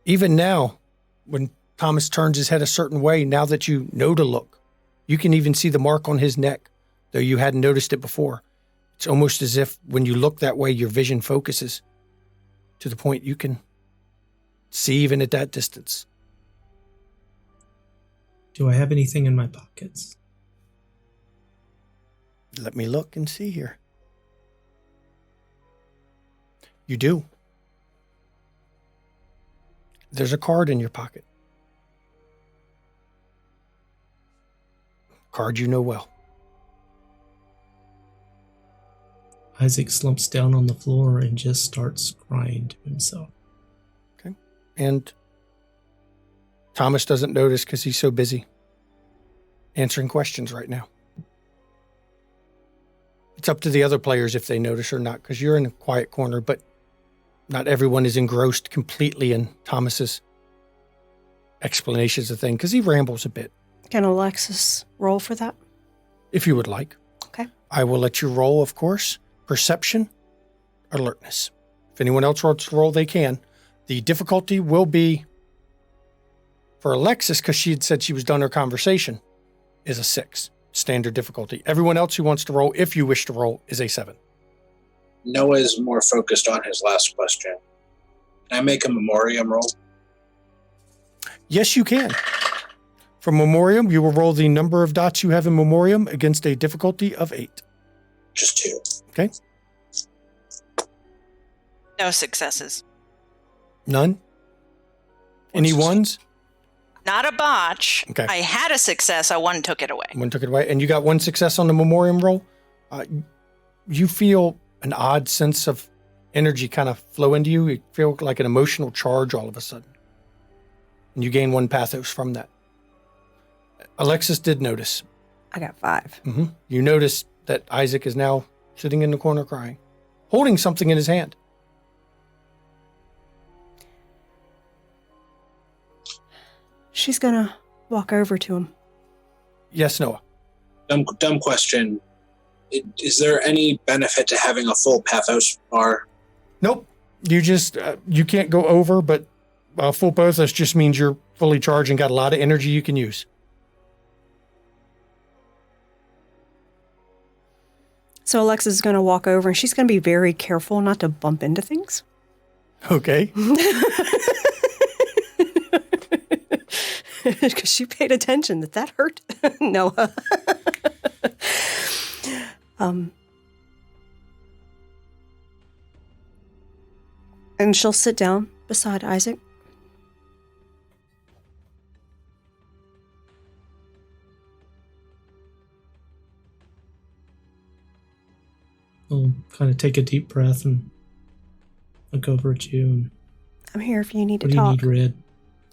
C: even now, when Thomas turns his head a certain way, now that you know to look, you can even see the mark on his neck, though you hadn't noticed it before. It's almost as if when you look that way, your vision focuses to the point you can see even at that distance.
D: Do I have anything in my pockets?
C: Let me look and see here. You do. There's a card in your pocket. Card you know well.
D: Isaac slumps down on the floor and just starts crying to himself.
C: Okay. And Thomas doesn't notice because he's so busy answering questions right now. It's up to the other players if they notice or not, because you're in a quiet corner, but not everyone is engrossed completely in Thomas's explanations of things because he rambles a bit.
A: Can Alexis roll for that?
C: If you would like.
A: Okay.
C: I will let you roll, of course, perception, alertness. If anyone else wants to roll, they can. The difficulty will be, for Alexis, because she had said she was done her conversation, is a 6. Standard difficulty. Everyone else who wants to roll, if you wish to roll, is a 7.
F: Noah is more focused on his last question. Can I make a memoriam roll?
C: Yes, you can. For memoriam, you will roll the number of dots you have in memoriam against a difficulty of 8.
F: Just 2.
C: Okay.
E: No successes.
C: None? Any ones?
E: Not a botch.
C: Okay.
E: I had a success. One took it away.
C: One took it away. And you got 1 success on the memoriam roll. You feel an odd sense of energy kind of flow into you. You feel like an emotional charge all of a sudden. And you gain 1 pathos from that. Alexis did notice.
A: I got 5.
C: Mm-hmm. You notice that Isaac is now sitting in the corner crying, holding something in his hand.
A: She's gonna walk over to him.
C: Yes, Noah.
F: Dumb question. Is there any benefit to having a full pathos bar?
C: Nope. You just, you can't go over, but full pathos just means you're fully charged and got a lot of energy you can use.
A: So Alexis is going to walk over and she's going to be very careful not to bump into things.
C: Okay.
A: Because she paid attention that hurt Noah. And she'll sit down beside Isaac.
D: I'll kind of take a deep breath and look over at you. And
A: I'm here if you need to
D: what do you
A: talk.
D: need, Red?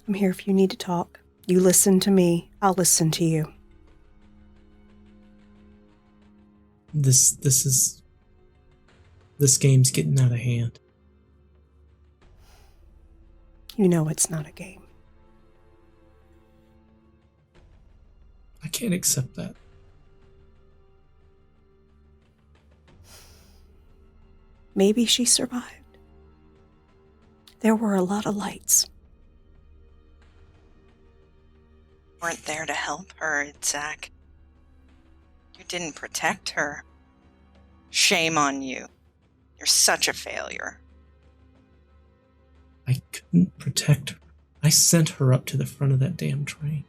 A: I'm here if you need to talk. You listen to me. I'll listen to you.
D: This game's getting out of hand.
A: You know it's not a game.
D: I can't accept that.
A: Maybe she survived. There were a lot of lights.
E: Weren't there to help her, Zach. You didn't protect her. Shame on you. You're such a failure.
D: I couldn't protect her. I sent her up to the front of that damn train.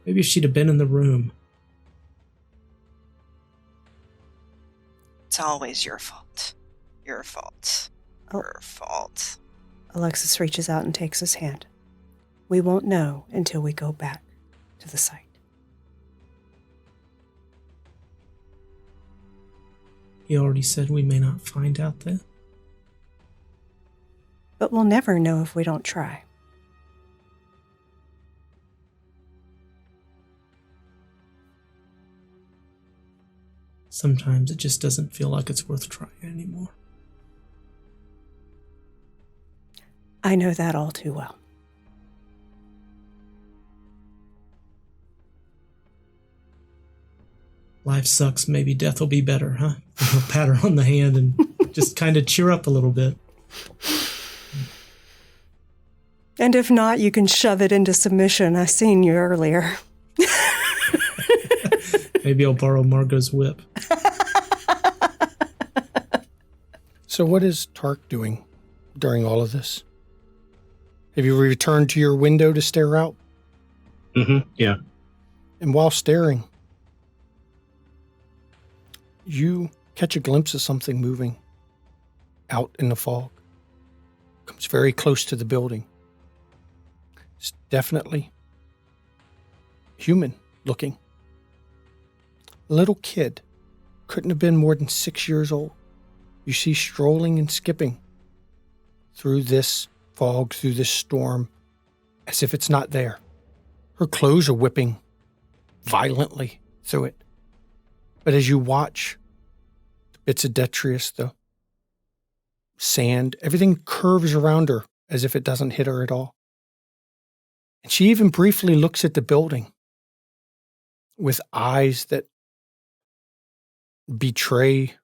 D: Maybe if she'd have been in the room.
E: It's always your fault. Your fault. Your fault.
A: Alexis reaches out and takes his hand. We won't know until we go back to the site.
D: He already said we may not find out then.
A: But we'll never know if we don't try.
D: Sometimes it just doesn't feel like it's worth trying anymore.
A: I know that all too well.
D: Life sucks, maybe death will be better, huh? I'll pat her on the hand and just kind of cheer up a little bit.
A: And if not, you can shove it into submission. I seen you earlier.
D: Maybe I'll borrow Margot's whip.
C: So what is Tark doing during all of this? Have you returned to your window to stare out?
G: Mm-hmm. Yeah.
C: And while staring, you catch a glimpse of something moving out in the fog. Comes very close to the building. It's definitely human looking. A little kid, couldn't have been more than 6 years old. You see strolling and skipping through this fog, through this storm, as if it's not there. Her clothes are whipping violently through it. But as you watch, the bits of detritus, the sand, everything curves around her as if it doesn't hit her at all. And she even briefly looks at the building with eyes that betray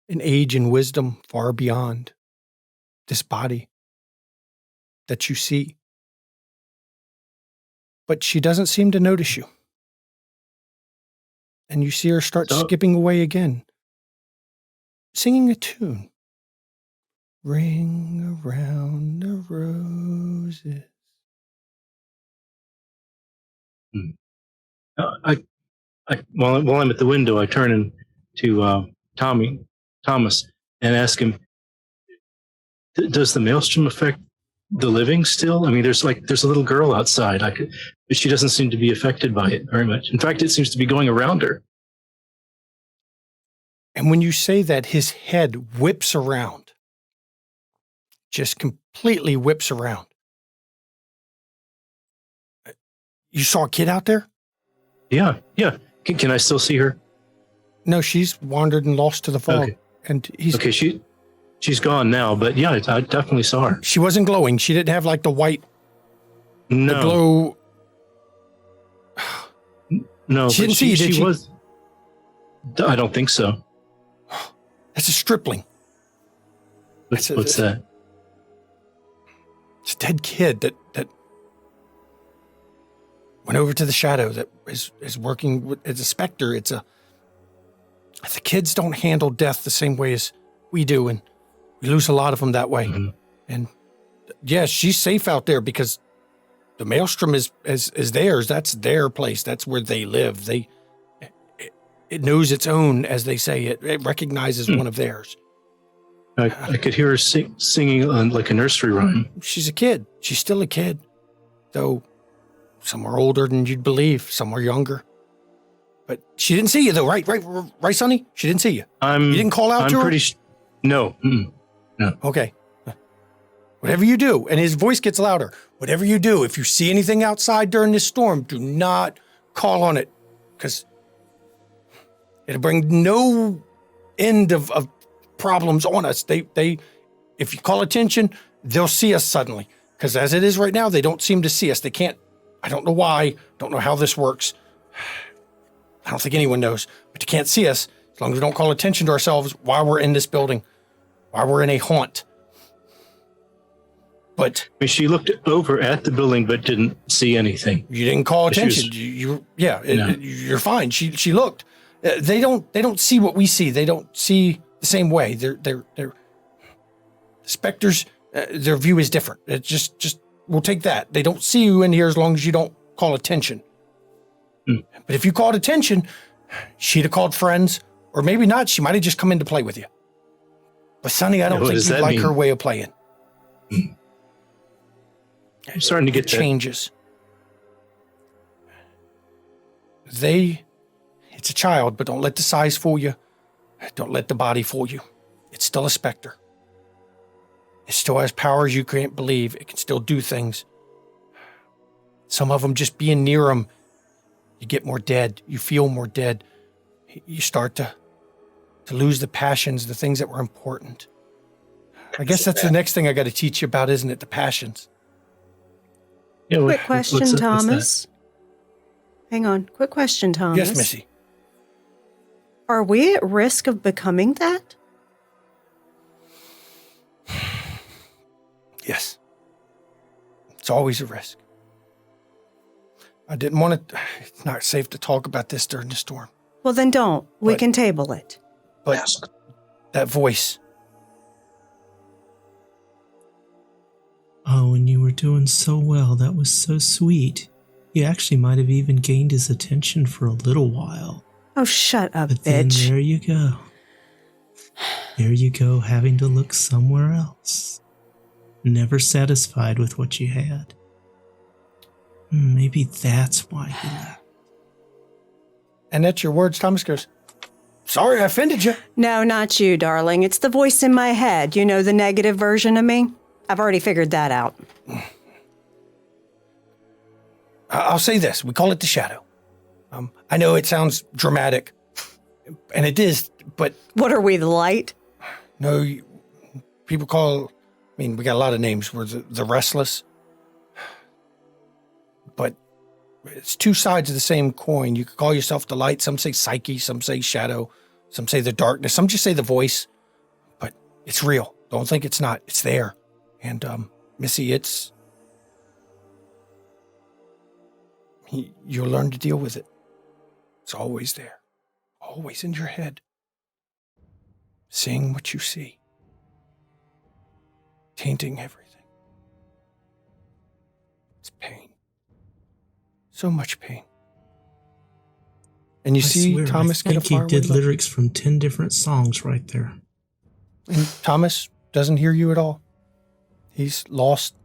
C: an age and wisdom far beyond this body that you see. But she doesn't seem to notice you. And you see her start skipping away again, singing a tune. Ring around the roses.
G: While I'm at the window, I turn to Thomas, and ask him, does the maelstrom affect the living still? I mean, there's a little girl outside, but she doesn't seem to be affected by it very much. In fact, it seems to be going around her.
C: And when you say that, his head whips around, just completely whips around. You saw a kid out there?
G: Yeah. Can I still see her?
C: No, she's wandered and lost to the fog.
G: Okay.
C: And he's
G: okay. She's gone now, but yeah, I definitely saw her.
C: She wasn't glowing. She didn't have like the white,
G: no,
C: the glow.
G: No,
C: she didn't see you, did she?
G: Was. I don't think so.
C: That's a stripling.
G: What's that?
C: It's a dead kid that went over to the shadow that is working with, as a specter. The kids don't handle death the same way as we do, and we lose a lot of them that way. Mm-hmm. And yes, she's safe out there because the maelstrom is theirs. That's their place. That's where they live. It knows its own, as they say. It recognizes one of theirs.
G: I could hear her singing like a nursery rhyme.
C: She's a kid. She's still a kid, though some are older than you'd believe. Some are younger. But she didn't see you, though, right, Sonny? She didn't see you. You didn't call out to her?
G: No. No.
C: Okay. Whatever you do, and his voice gets louder, whatever you do, if you see anything outside during this storm, do not call on it, because it'll bring no end of problems on us. They, if you call attention, they'll see us suddenly, because as it is right now, they don't seem to see us. They can't. I don't know why. Don't know how this works. I don't think anyone knows, but they can't see us as long as we don't call attention to ourselves while we're in this building, while we're in a haunt. But
G: I mean, she looked over at the building, but didn't see anything.
C: You didn't call attention. You're fine. She looked. They don't see what we see. They don't see the same way. They're specters. Their view is different. It's just we'll take that. They don't see you in here as long as you don't call attention. But if you called attention, she'd have called friends, or maybe not. She might have just come in to play with you. But Sonny, I don't think you'd like her way of playing.
G: I'm starting to get
C: changes. It's a child, but don't let the size fool you. Don't let the body fool you. It's still a specter. It still has powers you can't believe. It can still do things. Some of them, just being near them, you get more dead. You feel more dead. You start to lose the passions, the things that were important. I guess that's the next thing I got to teach you about, isn't it? The passions.
G: Yeah,
A: quick question, Thomas. Hang on. Quick question, Thomas.
C: Yes, Missy.
A: Are we at risk of becoming that?
C: Yes. It's always a risk. I didn't want to... It's not safe to talk about this during the storm.
A: Well, then don't. We can table it.
C: But that voice...
D: Oh, and you were doing so well. That was so sweet. You actually might have even gained his attention for a little while.
A: Oh, shut up,
D: but
A: bitch.
D: Then there you go. There you go, having to look somewhere else. Never satisfied with what you had. Maybe that's why he left.
C: And that's your words, Thomas goes, sorry I offended you.
A: No, not you, darling. It's the voice in my head. You know, the negative version of me? I've already figured that out.
C: I'll say this. We call it the shadow. I know it sounds dramatic, and it is, but...
A: What are we, the light?
C: No, people call... I mean, we got a lot of names. We're the Restless. It's two sides of the same coin. You could call yourself the light. Some say psyche, some say shadow, some say the darkness, some just say the voice. But it's real. Don't think it's not. It's there. And Missy, you'll learn to deal with it. It's always there. Always in your head. Seeing what you see. Tainting everything. It's pain. So much pain. And you see Thomas get a
D: faraway look. He did
C: look.
D: lyrics from 10 different songs right there.
C: And Thomas doesn't hear you at all. He's lost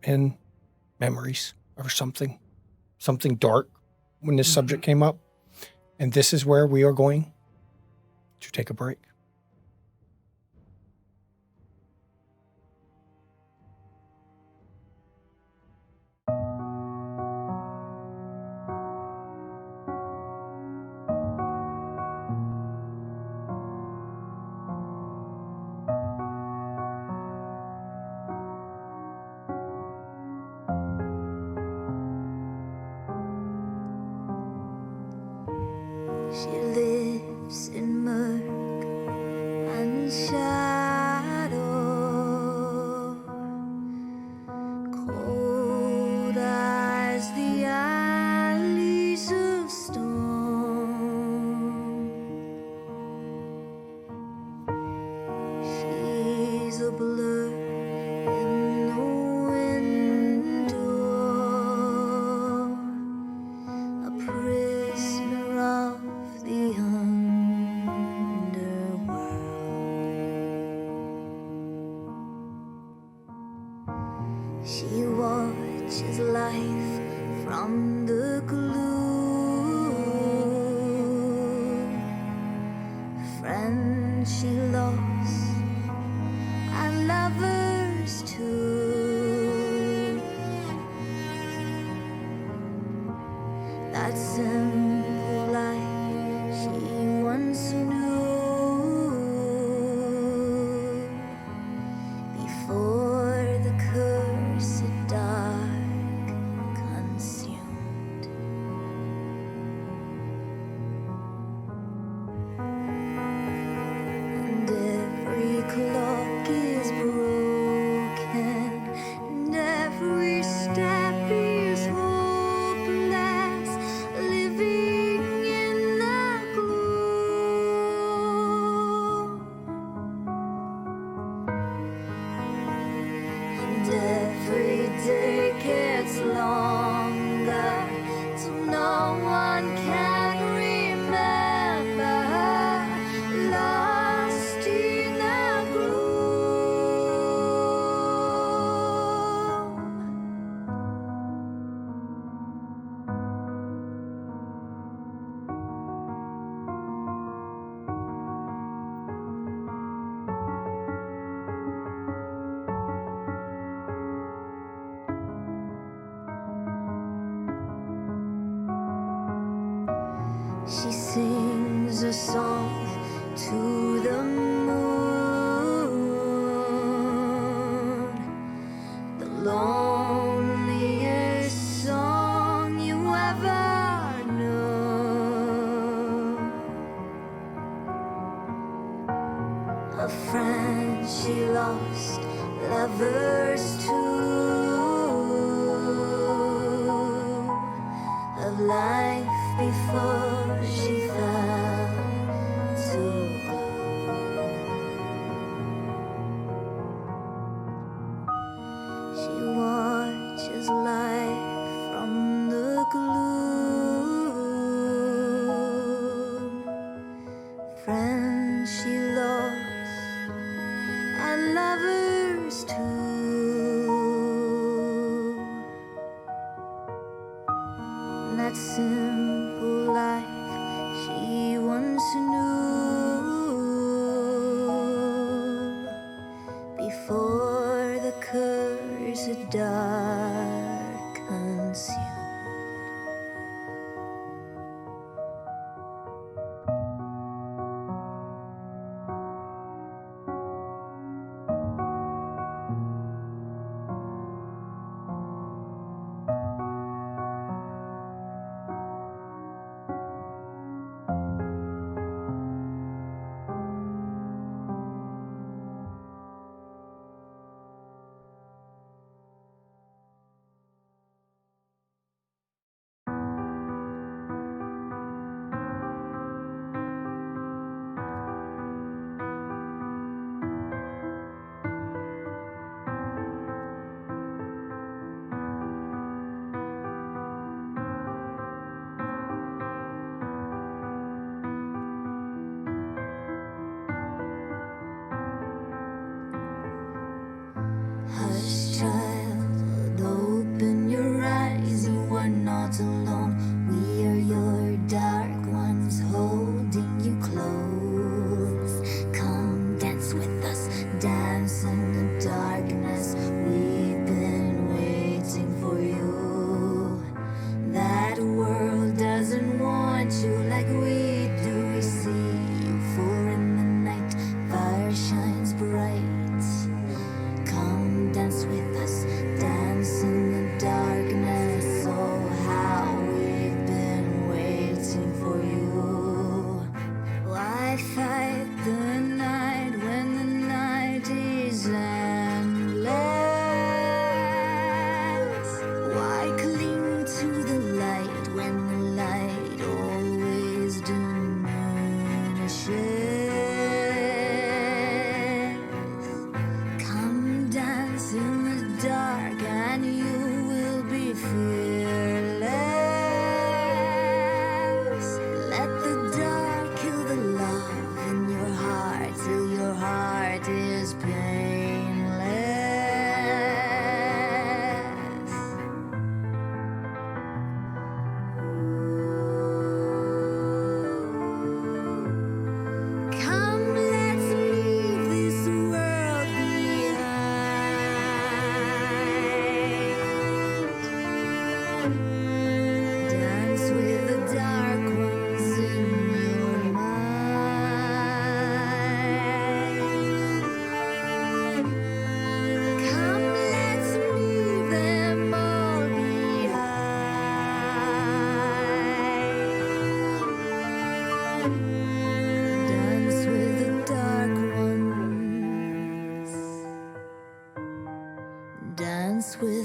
C: in memories or something dark when this subject came up. And this is where we are going to take a break.
B: She lives in murk and shadow, cold as the alleys of stone. She's a blur in the window, a prisoner of the underworld. She watches life from the gloom. Friends she lost and lovers too. That simple life she once knew before the cursed dark consumed. And every clock is broken, and every step is hopeless, living in the gloom. And every day gets longer till no one can remember, lost in the gloom. She sings a song to the moon, the loneliest song you ever knew. A friend she lost, lovers too, of life before she fell to gloom. She watches life from the gloom. Friends she lost and lovers too.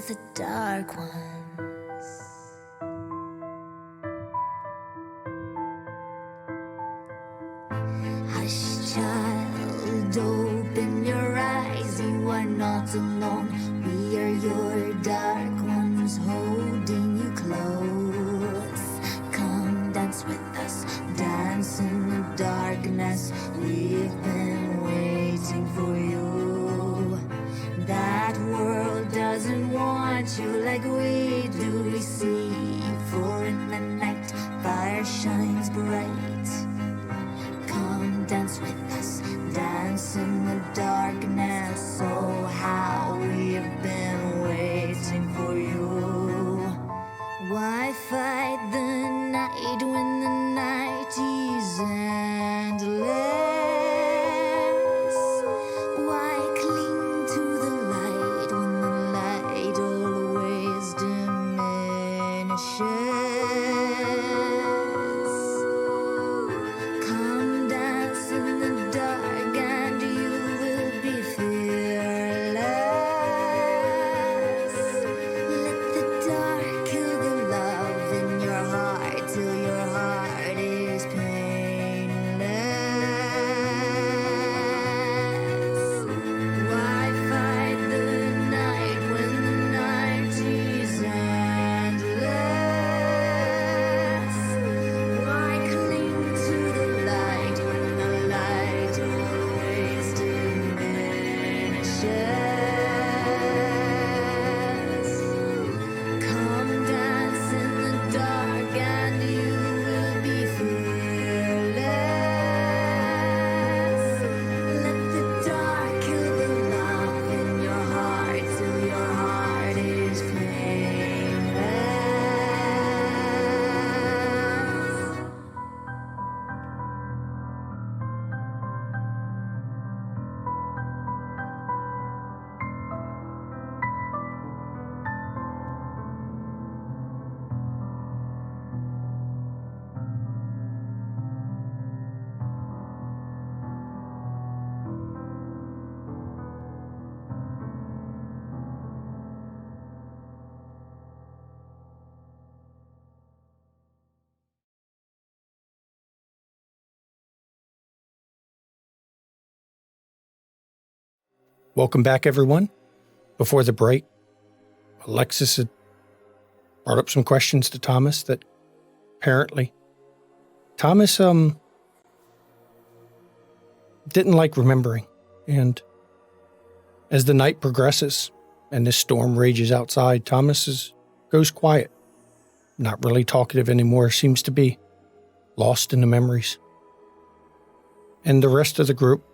B: the dark ones. Hush, child, open your eyes. You are not alone. We are your dark ones, holding you close. Come dance with us, dance in the darkness. We've been waiting for you. That world doesn't want you like we do. We see you, for in the night fire shines bright. Come dance with us, dance in the darkness. Oh, how we've been waiting for you. Why fight the night when the night is endless? Why cling to the light when the light always diminishes? Come dance in the dark and you will be fearless. Let the dark kill the love in your heart till your heart is painless. Why fight the night when the night is endless? Why cling to the light when the light always diminishes? Come dance in the dark and you will be fearless. Let the dark kill the love in your heart till your heart is painless.
C: Welcome back, everyone. Before the break, Alexis had brought up some questions to Thomas that apparently Thomas didn't like remembering. And as the night progresses and this storm rages outside, Thomas goes quiet, not really talkative anymore, seems to be lost in the memories. And the rest of the group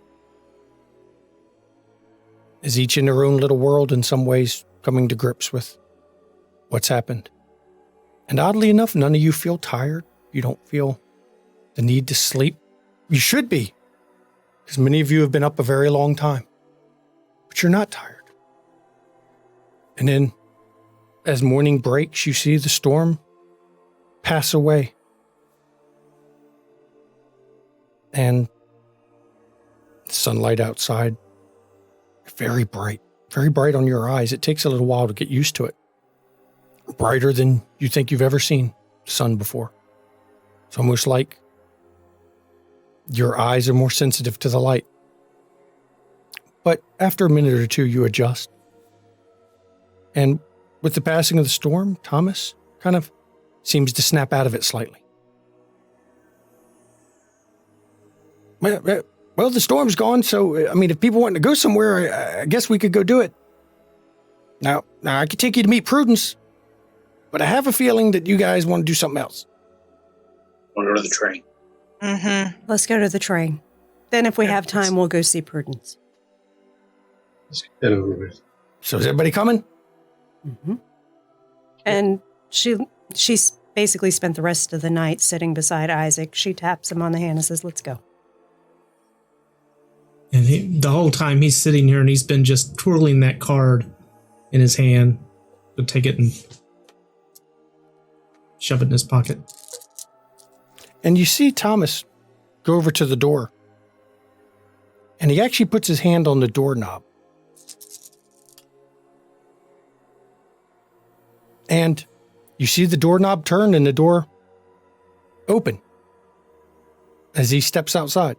C: is each in their own little world, in some ways coming to grips with what's happened. And oddly enough, none of you feel tired. You don't feel the need to sleep. You should be, because many of you have been up a very long time. But you're not tired. And then, as morning breaks, you see the storm pass away. And the sunlight outside, very bright on your eyes. It takes a little while to get used to it. Brighter than you think you've ever seen the sun before. It's almost like your eyes are more sensitive to the light. But after a minute or two, you adjust. And with the passing of the storm, Thomas kind of seems to snap out of it slightly. Well, the storm's gone, so, I mean, if people want to go somewhere, I guess we could go do it. Now, I could take you to meet Prudence, but I have a feeling that you guys want to do something else.
F: Want to go to the train?
E: Mm-hmm.
A: Let's go to the train. Then if we have time, we'll go see Prudence.
G: Let's get that over with.
C: So is everybody coming?
A: Mm-hmm. And she's basically spent the rest of the night sitting beside Isaac. She taps him on the hand and says, let's go.
D: And the whole time he's sitting here and he's been just twirling that card in his hand. He'll take it and shove it in his pocket.
C: And you see Thomas go over to the door. And he actually puts his hand on the doorknob. And you see the doorknob turn and the door open as he steps outside.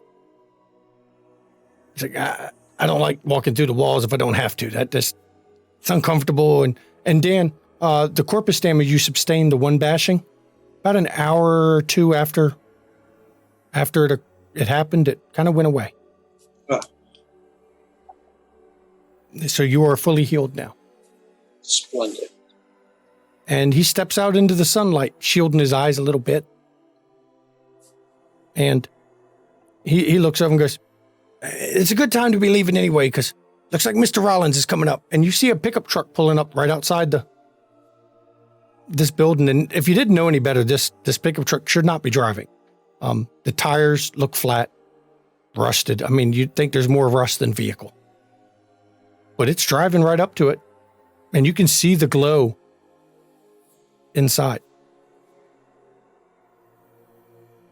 C: He's like, I don't like walking through the walls if I don't have to. It's uncomfortable. And Dan, the corpus damage you sustained, the one bashing, about an hour or two after it happened, it kind of went away. So you are fully healed now.
F: Splendid.
C: And he steps out into the sunlight, shielding his eyes a little bit. And he looks over and goes, it's a good time to be leaving anyway, because looks like Mr. Rollins is coming up. And you see a pickup truck pulling up right outside this building. And if you didn't know any better, this pickup truck should not be driving. The tires look flat, rusted. I mean, you'd think there's more rust than vehicle. But it's driving right up to it. And you can see the glow inside.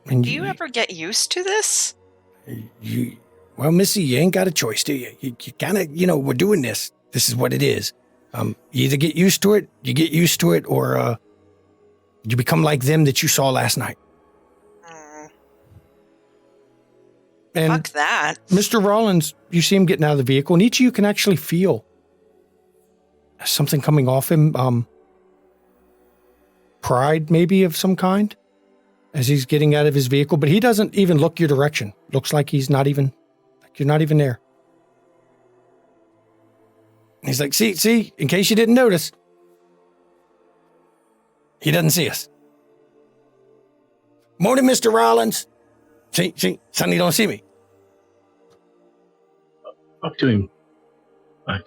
C: And
E: Do you ever get used to this?
C: Well, Missy, you ain't got a choice, do you? You kind of, we're doing this. This is what it is. You either get used to it, or you become like them that you saw last night. And
E: fuck that.
C: Mr. Rollins, you see him getting out of the vehicle, and each of you can actually feel something coming off him. Pride, maybe, of some kind, as he's getting out of his vehicle, but he doesn't even look your direction. Looks like you're not even there. He's like, see, in case you didn't notice, he doesn't see us. Morning, Mr. Rollins. See, Sonny don't see me.
G: Talk to him,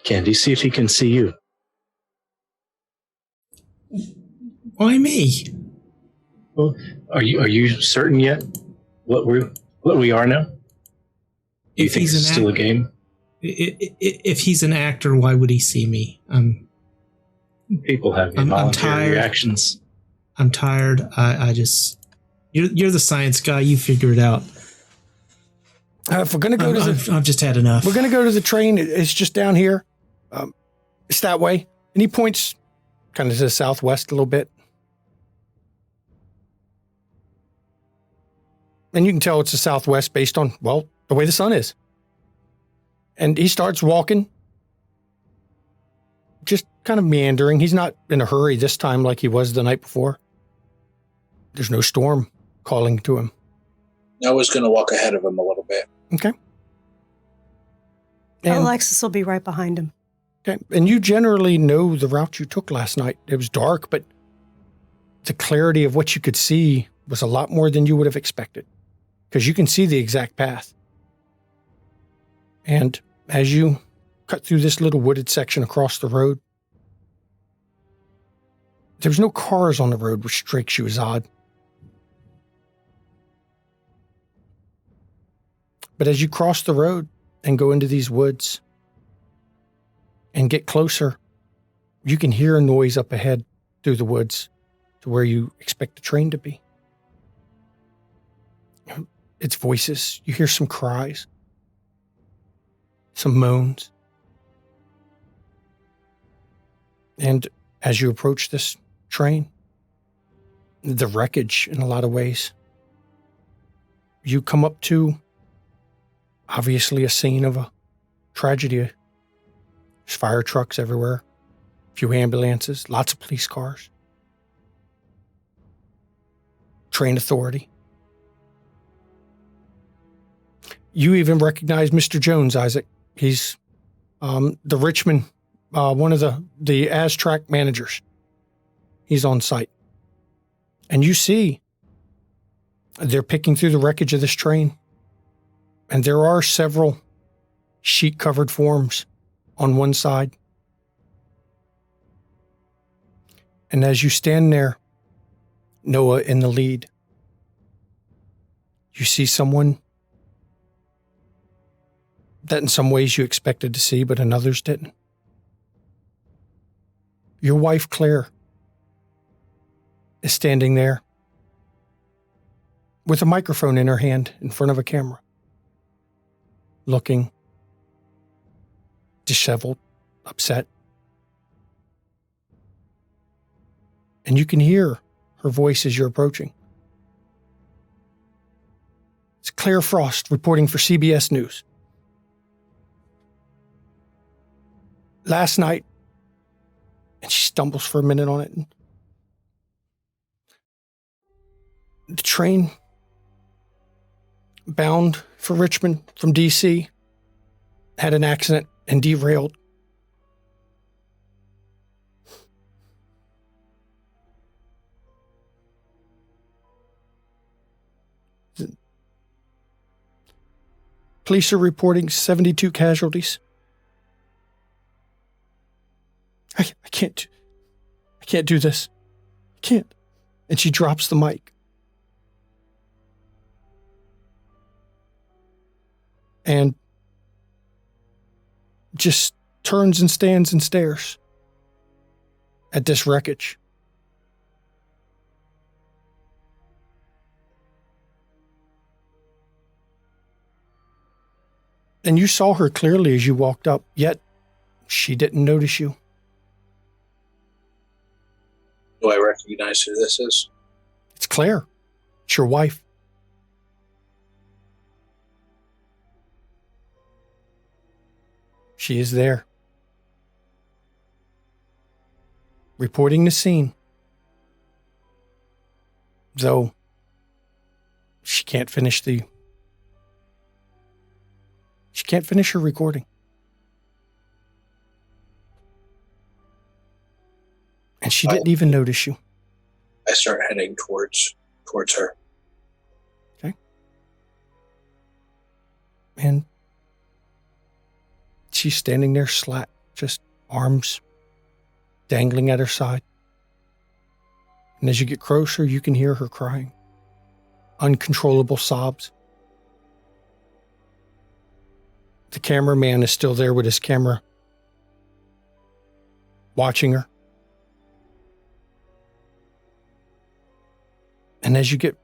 G: Candy. See if he can see you.
D: Why me?
G: Well, are you certain yet what we are now? Do you think it's still a game?
D: If he's an actor, why would he see me?
G: People have involuntary reactions.
D: I'm tired. I just you're the science guy. You figure it out.
C: If we're gonna go
D: I've just had enough.
C: We're gonna go to the train. It's just down here. It's that way. And he points kind of to the southwest a little bit. And you can tell it's the southwest based on, well, the way the sun is. And he starts walking, just kind of meandering. He's not in a hurry this time like he was the night before. There's no storm calling to him.
F: Noah's going to walk ahead of him a little bit.
C: Okay. And,
A: Alexis will be right behind him.
C: Okay. And you generally know the route you took last night. It was dark, but the clarity of what you could see was a lot more than you would have expected, because you can see the exact path. And as you cut through this little wooded section across the road, there was no cars on the road, which strikes you as odd. But as you cross the road and go into these woods and get closer, you can hear a noise up ahead through the woods to where you expect the train to be. It's voices. You hear some cries, some moans. And as you approach this train, the wreckage in a lot of ways, you come up to obviously a scene of a tragedy. There's fire trucks everywhere, a few ambulances, lots of police cars, train authority. You even recognize Mr. Jones, Isaac. He's the Richmond, one of the ASTRAC managers. He's on site. And you see they're picking through the wreckage of this train. And there are several sheet-covered forms on one side. And as you stand there, Noah in the lead, you see someone that in some ways you expected to see, but in others didn't. Your wife, Claire, is standing there with a microphone in her hand in front of a camera, looking disheveled, upset. and you can hear her voice as you're approaching. It's Claire Frost reporting for CBS News. Last night, and she stumbles for a minute on it. The train bound for Richmond from D.C. had an accident and derailed. Police are reporting 72 casualties. I can't do this. I can't. And she drops the mic. And just turns and stands and stares at this wreckage. And you saw her clearly as you walked up, yet she didn't notice you.
F: Do I recognize who this is?
C: It's Claire. It's your wife. She is there. Reporting the scene. Though she can't finish her recording. And she didn't even notice you.
F: I start heading towards her.
C: Okay. And she's standing there slack, just arms dangling at her side. And as you get closer, you can hear her crying. Uncontrollable sobs. The cameraman is still there with his camera, watching her. And as you get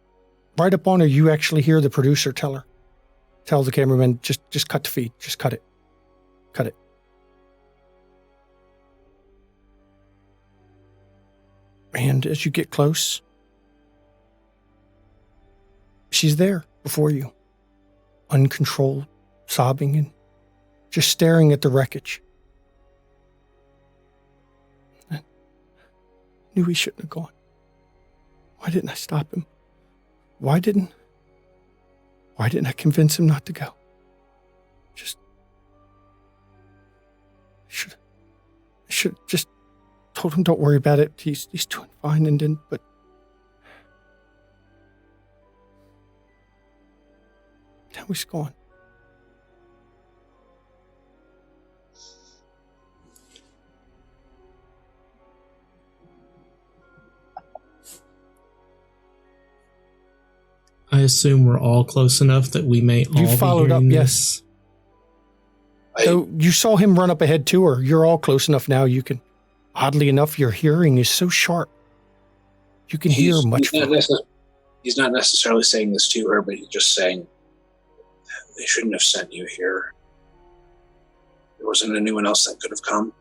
C: right up on her, you actually hear the producer tell the cameraman, just cut the feed, just cut it. Cut it. And as you get close, she's there before you, uncontrolled, sobbing and just staring at the wreckage. I knew he shouldn't have gone. Why didn't I stop him? Why didn't I convince him not to go? I should have just told him don't worry about it. He's doing fine and didn't, but now he's gone.
D: I assume we're all close enough that we may all
C: You followed
D: be
C: up,
D: hearing
C: yes.
F: I,
C: So you saw him run up ahead to her. You're all close enough now. You can, oddly enough, your hearing is so sharp. You can hear much further.
F: He's not necessarily saying this to her, but he's just saying, they shouldn't have sent you here. There wasn't anyone else that could have come.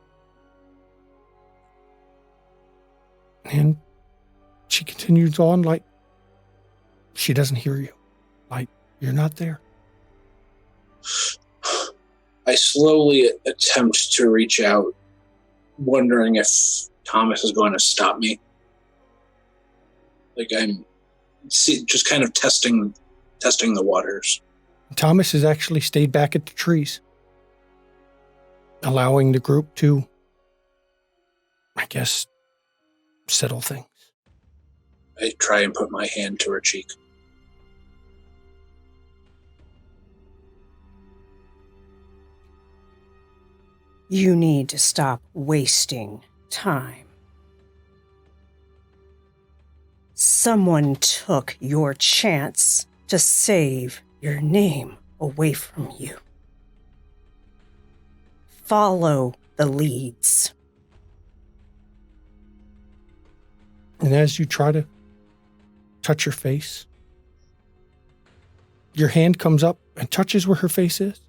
C: And she continues on like she doesn't hear you. Like you're not there.
F: I slowly attempt to reach out, wondering if Thomas is going to stop me. Like I'm just kind of testing the waters.
C: Thomas has actually stayed back at the trees, allowing the group to, I guess, settle things.
F: I try and put my hand to her cheek.
H: You need to stop wasting time. Someone took your chance to save your name away from you. Follow the leads.
C: And as you try to touch her face, your hand comes up and touches where her face is.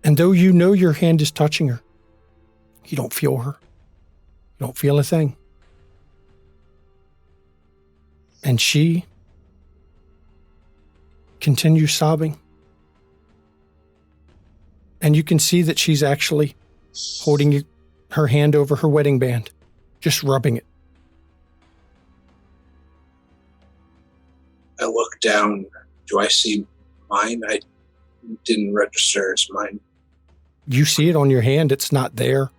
C: And though you know your hand is touching her, you don't feel her. You don't feel a thing. And she continues sobbing. And you can see that she's actually holding her hand over her wedding band, just rubbing it.
F: I look down. Do I see mine? I didn't register as mine.
C: You see it on your hand. It's not there.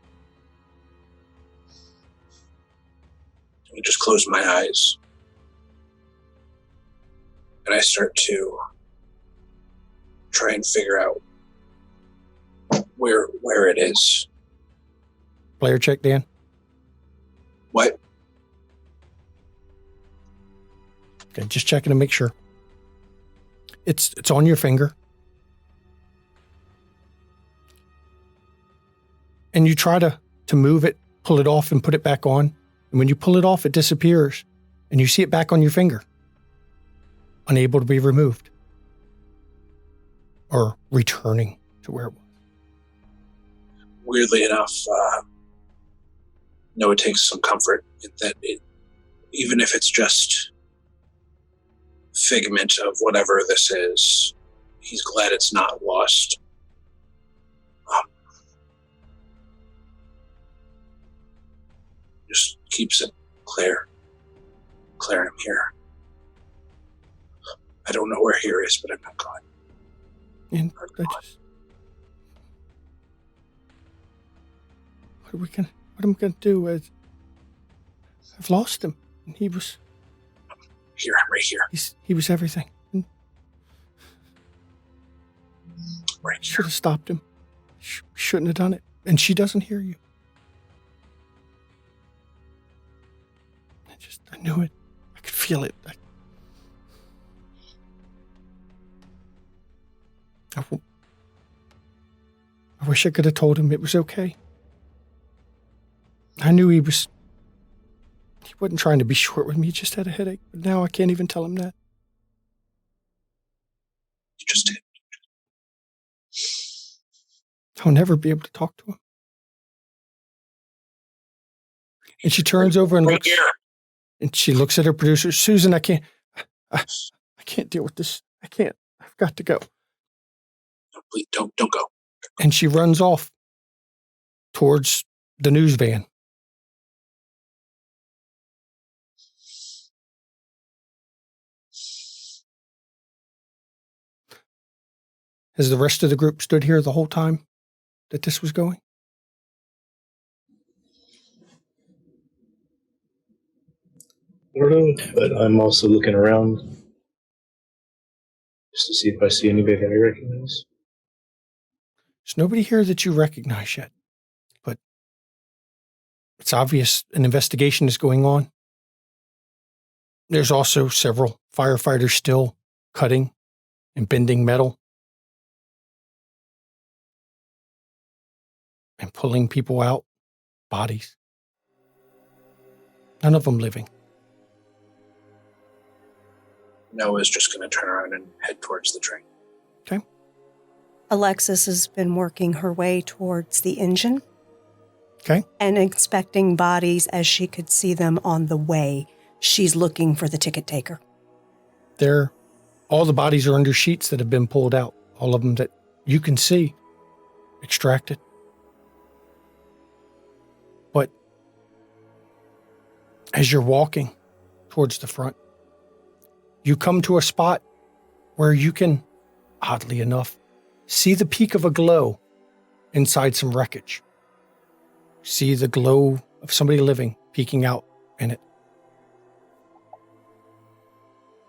F: I just close my eyes. And I start to try and figure out where it is.
C: Player check, Dan.
F: What?
C: Okay, just checking to make sure. It's on your finger. And you try to move it, pull it off, and put it back on. And when you pull it off, it disappears. And you see it back on your finger. Unable to be removed. Or returning to where it was.
F: Weirdly enough, Noah takes some comfort in that even if it's just figment of whatever this is, he's glad it's not lost. Just keeps it clear. Claire, I'm here. I don't know where here is, but I'm not gone.
C: And what am I gonna do? I've lost him. And he was
F: Here, I'm right here.
C: he was everything. And
F: Right
C: should
F: here.
C: have stopped him. Shouldn't have done it. And she doesn't hear you. I knew it. I could feel it. I wish I could have told him it was okay. I knew he wasn't trying to be short with me. He just had a headache. But now I can't even tell him that.
F: You just did.
C: I'll never be able to talk to him. And she turns over and
F: Right
C: looks.
F: here.
C: And she looks at her producer. Susan, I can't deal with this. I can't. I've got to go.
F: No, please, don't go.
C: And she runs off towards the news van. Has the rest of the group stood here the whole time that this was going?
G: Sort of, but I'm also looking around just to see if I see anybody that I recognize.
C: There's nobody here that you recognize yet, but it's obvious an investigation is going on. There's also several firefighters still cutting and bending metal and pulling people out, bodies. None of them living.
F: Noah's just going to turn around and head towards the train.
C: Okay.
A: Alexis has been working her way towards the engine.
C: Okay.
A: And inspecting bodies as she could see them on the way. She's looking for the ticket taker.
C: All the bodies are under sheets that have been pulled out. All of them that you can see extracted. But as you're walking towards the front, you come to a spot where you can, oddly enough, see the peak of a glow inside some wreckage. See the glow of somebody living peeking out in it.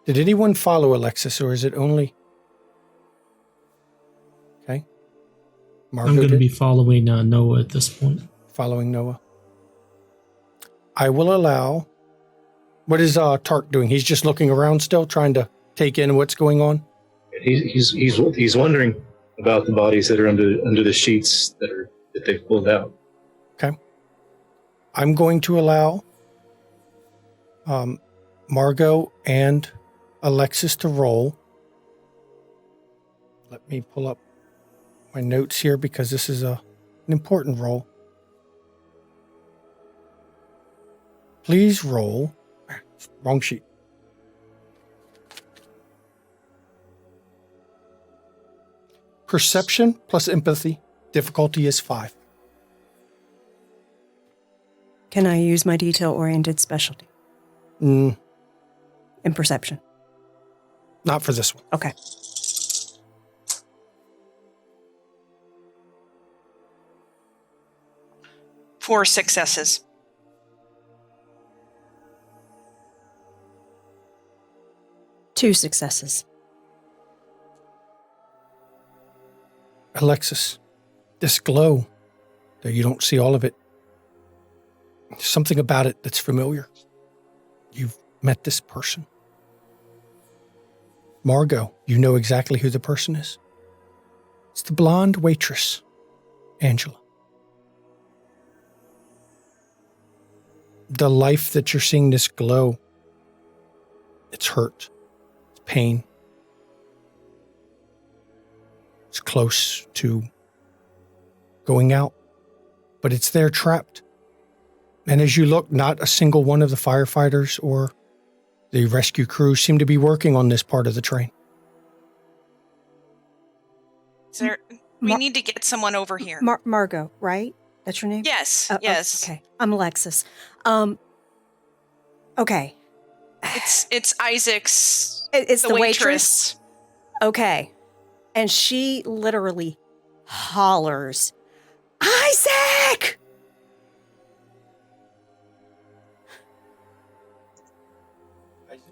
C: Did anyone follow Alexis, or is it only... Okay. Margot
D: I'm going to
C: did?
D: be following Noah at this point.
C: Following Noah. I will allow... What is Tark doing? He's just looking around still, trying to take in what's going on?
G: He's wondering about the bodies that are under the sheets that they pulled out.
C: Okay. I'm going to allow Margot and Alexis to roll. Let me pull up my notes here because this is an important roll. Please roll. Wrong sheet. perception plus empathy. Difficulty is 5.
H: Can I use my detail-oriented specialty
C: Mm,
H: in perception?
C: not for this one.
H: Okay.
E: Four successes.
H: Two successes.
C: Alexis, this glow, though you don't see all of it, there's something about it that's familiar. You've met this person. Margot, you know exactly who the person is. It's the blonde waitress, Angela. The life that you're seeing this glow, it's hurt, it's pain. It's close to going out, but it's there trapped. And as you look, not a single one of the firefighters or the rescue crew seem to be working on this part of the train.
E: Is there? We need to get someone over here.
H: Margot, right? That's your name?
E: Yes.
H: Oh,
E: yes.
H: Okay. I'm Alexis. Okay.
E: It's Isaac's.
H: It's the waitress.
E: waitress.
H: Okay. And she literally hollers, Isaac!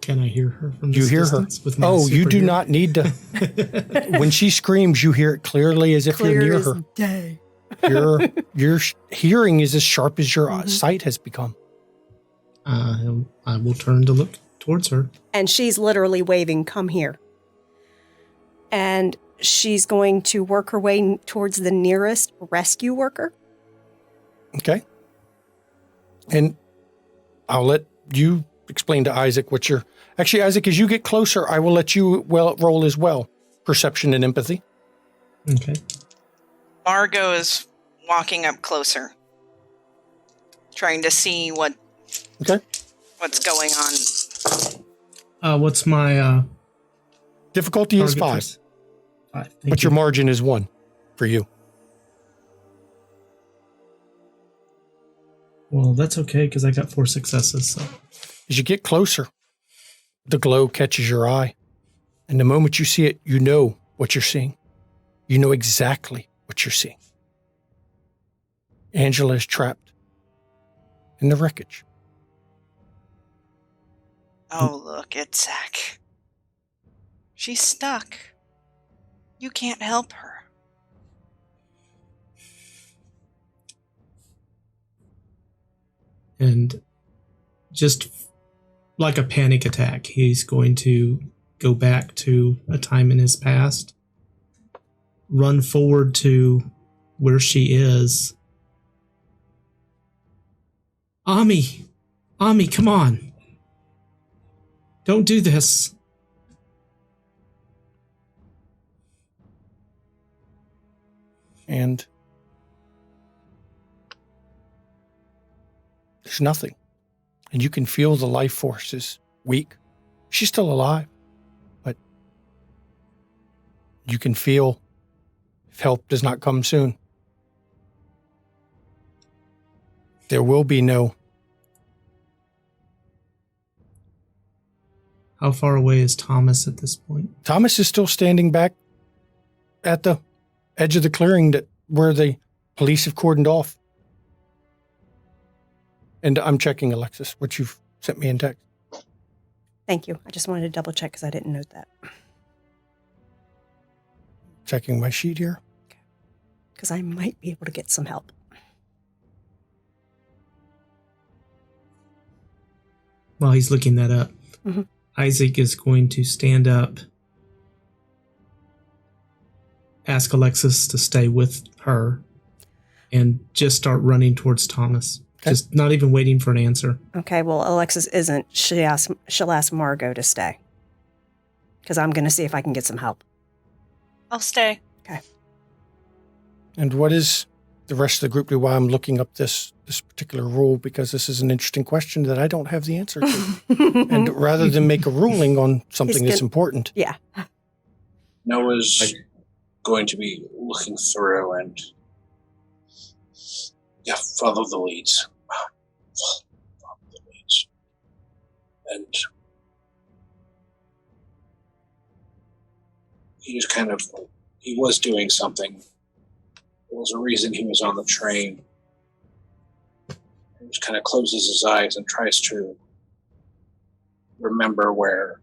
D: Can I hear her from
C: You
D: this
C: hear her?
D: distance with my
C: Oh, you do
D: superhero?
C: not need to. When she screams, you hear it clearly as if you're near her.
H: Day.
C: Your hearing is as sharp as your sight has become.
D: I will turn to look towards her.
H: And she's literally waving, come here. And she's going to work her way towards the nearest rescue worker.
C: Okay. And I'll let you explain to Isaac what you're... Actually, Isaac, as you get closer, I will let you roll as well. Perception and empathy.
D: Okay.
E: Margot is walking up closer, trying to see what's going on.
D: What's my
C: Difficulty is
D: target
C: 5,
D: for- 5.
C: but your margin is 1 for you.
D: Well, that's okay because I got 4 successes. So.
C: As you get closer, the glow catches your eye. And the moment you see it, you know what you're seeing. You know exactly what you're seeing. Angela is trapped in the wreckage.
E: Oh, look, it's Zach. She's stuck. You can't help her.
D: And just like a panic attack, he's going to go back to a time in his past, run forward to where she is. Ami, come on. Don't do this.
C: And there's nothing. And you can feel the life force is weak. She's still alive. But you can feel if help does not come soon, there will be no...
D: How far away is Thomas at this point?
C: Thomas is still standing back at the edge of the clearing where the police have cordoned off. And I'm checking, Alexis, what you've sent me in text.
H: Thank you. I just wanted to double check because I didn't note that.
C: Checking my sheet here.
H: Because I might be able to get some help.
D: While he's looking that up,
H: Mhm.
D: Isaac is going to stand up, ask Alexis to stay with her, and just start running towards Thomas.
C: Okay.
D: Just not even waiting for an answer.
H: Okay, well, Alexis isn't. She'll ask Margot to stay. Because I'm going to see if I can get some help.
E: I'll stay.
C: And what is the rest of the group do while I'm looking up this particular rule? Because this is an interesting question that I don't have the answer to. And rather than make a ruling on something that's important.
H: Yeah.
F: Noah's going to be looking through and follow the leads. Follow the leads. And he just kind of, he was doing something. There was a reason he was on the train. He just kind of closes his eyes and tries to remember where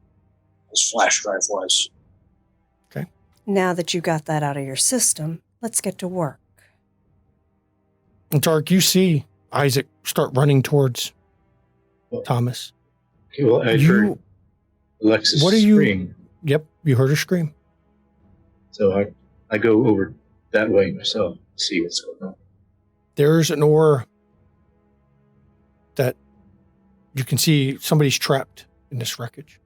F: his flash drive was.
C: Okay.
H: Now that you got that out of your system, let's get to work.
C: And Dark, you see Isaac start running towards Thomas.
G: Okay, well, I heard Alexis scream.
C: Yep, you heard her scream.
G: So I go over that way myself to see what's going on.
C: There's an ore that you can see somebody's trapped in this wreckage,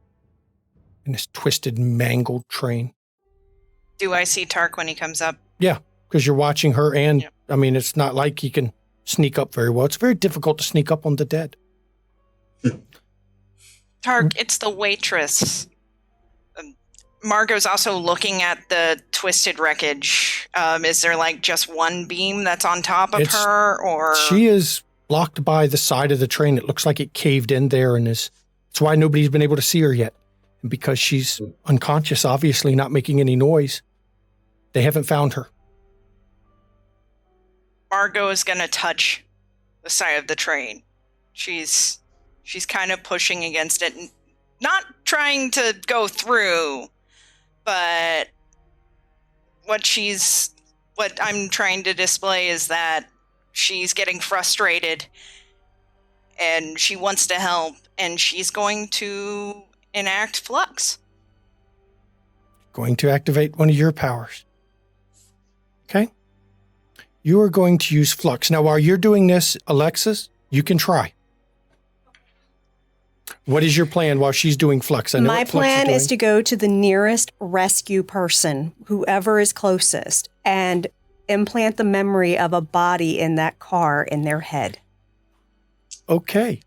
C: in this twisted, mangled train.
E: Do I see Tark when he comes up?
C: Yeah, because you're watching her, and I mean, it's not like he can sneak up very well. It's very difficult to sneak up on the dead.
E: Tark, it's the waitress. Margot's also looking at the twisted wreckage. Is there like just one beam that's on top of her, or
C: she is blocked by the side of the train? It looks like it caved in there, and that's why nobody's been able to see her yet. And because she's unconscious, obviously not making any noise, they haven't found her.
E: Margot is gonna touch the side of the train. She's kind of pushing against it, not trying to go through. But what I'm trying to display is that she's getting frustrated and she wants to help, and she's going to enact Flux.
C: Going to activate one of your powers. Okay? You are going to use Flux. Now, while you're doing this, Alexis, you can try. What is your plan while she's doing Flux? I know
H: My plan is to go to the nearest rescue person, whoever is closest, and implant the memory of a body in that car in their head.
C: Okay.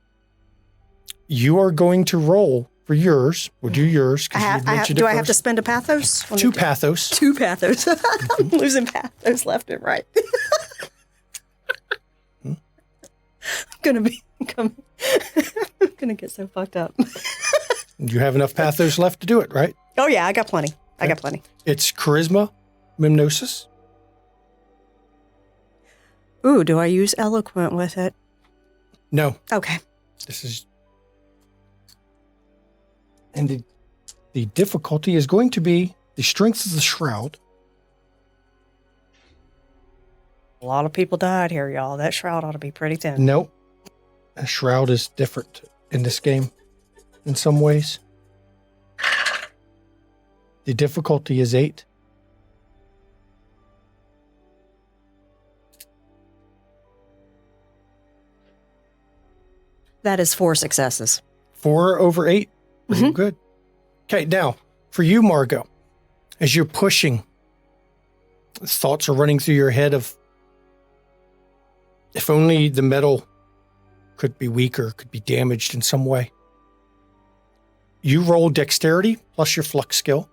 C: You are going to roll for yours. We'll do yours.
H: Do I have to spend a pathos?
C: Two pathos.
H: Two pathos. I'm losing pathos left and right. I'm gonna get so fucked up.
C: You have enough pathos left to do it, right?
H: Oh yeah, I got plenty.
C: Okay.
H: I got plenty.
C: It's charisma, mimnosis.
H: Ooh, do I use eloquent with it?
C: No.
H: Okay.
C: This is, and the difficulty is going to be the strength of the shroud.
H: A lot of people died here, y'all. That shroud ought to be pretty thin.
C: Nope. A shroud is different in this game in some ways. The difficulty is 8.
H: That is 4 successes.
C: 4 over 8.
H: Mm-hmm.
C: Good. Okay, now, for you, Margot, as you're pushing, thoughts are running through your head of, if only the metal could be weaker, could be damaged in some way. You roll dexterity plus your flux skill.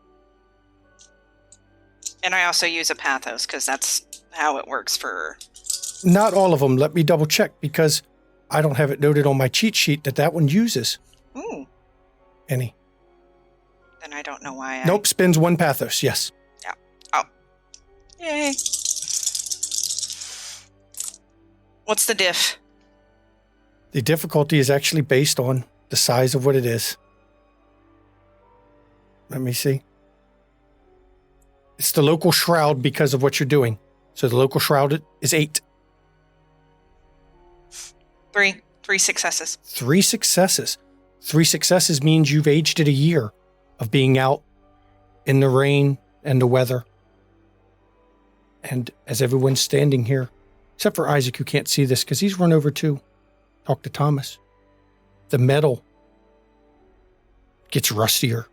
E: And I also use a pathos because that's how it works for...
C: Not all of them. Let me double check because I don't have it noted on my cheat sheet that one uses.
E: Ooh.
C: Any.
E: Then I don't know why
C: Nope, spends 1 pathos, yes.
E: Yeah. Oh. Yay. What's the diff?
C: The difficulty is actually based on the size of what it is. Let me see. It's the local shroud because of what you're doing. So the local shroud is 8.
E: 3 successes.
C: 3 successes. 3 successes means you've aged it a year of being out in the rain and the weather. And as everyone's standing here, except for Isaac, who can't see this because he's run over to talk to Thomas, the metal gets rustier.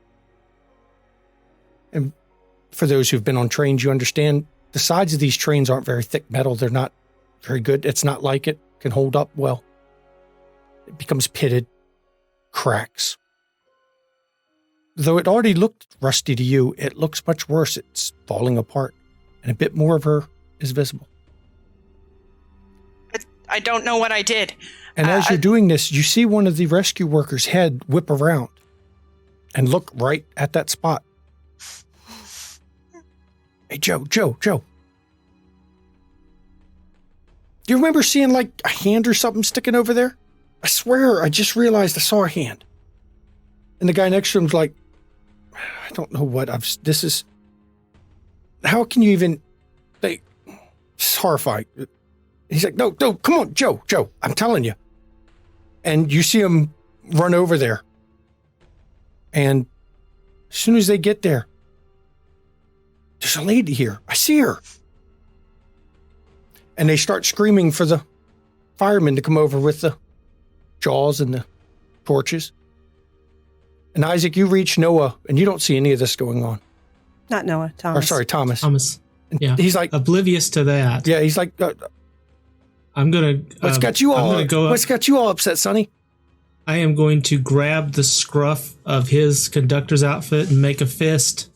C: And for those who've been on trains, you understand the sides of these trains aren't very thick metal. They're not very good. It's not like it can hold up well. It becomes pitted, cracks. Though it already looked rusty to you, it looks much worse. It's falling apart. and a bit more of her is visible.
E: I don't know what I did.
C: And as you're doing this, you see one of the rescue workers' head whip around and look right at that spot. Hey, Joe. Do you remember seeing like a hand or something sticking over there? I swear, I just realized I saw a hand. And the guy next to him's like, I don't know what this is. How can you even, it's horrifying. He's like, no, come on, Joe, I'm telling you. And you see him run over there. And as soon as they get there, there's a lady here. I see her. And they start screaming for the firemen to come over with the jaws and the torches. And Isaac, you reach Noah, and you don't see any of this going on.
H: Not Noah, Thomas.
C: Or sorry, Thomas.
D: Thomas.
C: And
D: Yeah.
C: he's like
D: oblivious to that.
C: Yeah, he's like,
D: I'm gonna.
C: What's got you all upset, Sonny?
D: I am going to grab the scruff of his conductor's outfit and make a fist.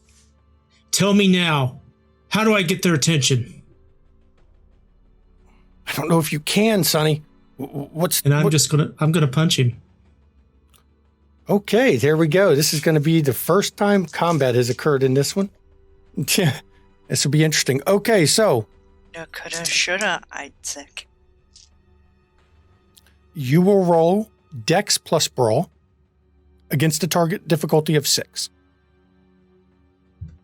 D: Tell me now, how do I get their attention?
C: I don't know if you can, Sonny.
D: I'm gonna punch him.
C: Okay, there we go. This is going to be the first time combat has occurred in this one. Yeah, this will be interesting. Okay, so
E: Coulda, shoulda, Isaac.
C: You will roll Dex plus Brawl against a target difficulty of 6.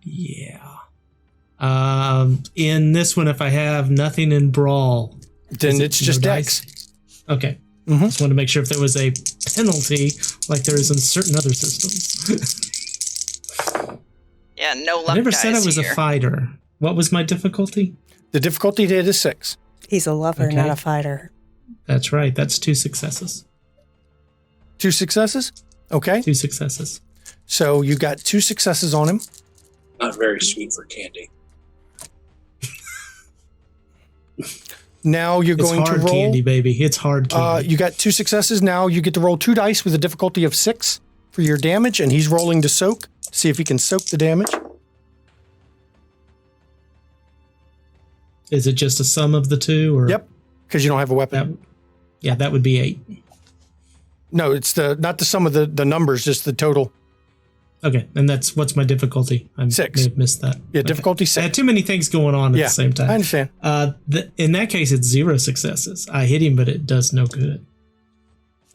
D: Yeah. In this one, if I have nothing in Brawl,
C: then it's just Dex.
D: Dice? Okay.
C: Mm-hmm.
D: Just want to make sure if there was a penalty like there is in certain other systems.
E: Yeah, no luck.
D: I never said I was
E: here.
D: a fighter. What was my difficulty?
C: The difficulty to hit is 6.
H: He's a lover,
D: Okay.
H: not a fighter.
D: That's right. That's 2 successes.
C: 2 successes? Okay.
D: 2 successes.
C: So you got 2 successes on him.
F: Not very sweet for candy.
C: Now you're going to
D: hard
C: roll.
D: candy, baby. It's hard candy.
C: You got 2 successes. Now you get to roll 2 dice with a difficulty of 6 for your damage, and he's rolling to soak. See if he can soak the damage.
D: Is it just a sum of the 2? Or
C: Yep, because you don't have a weapon.
D: That would be 8.
C: No, it's not the sum of the numbers, just the total.
D: Okay, and what's my difficulty? I
C: 6.
D: may have missed that.
C: Yeah,
D: Okay.
C: difficulty 6.
D: I had too many things going on at the same time.
C: I understand.
D: In that case, it's 0 successes. I hit him, but it does no good.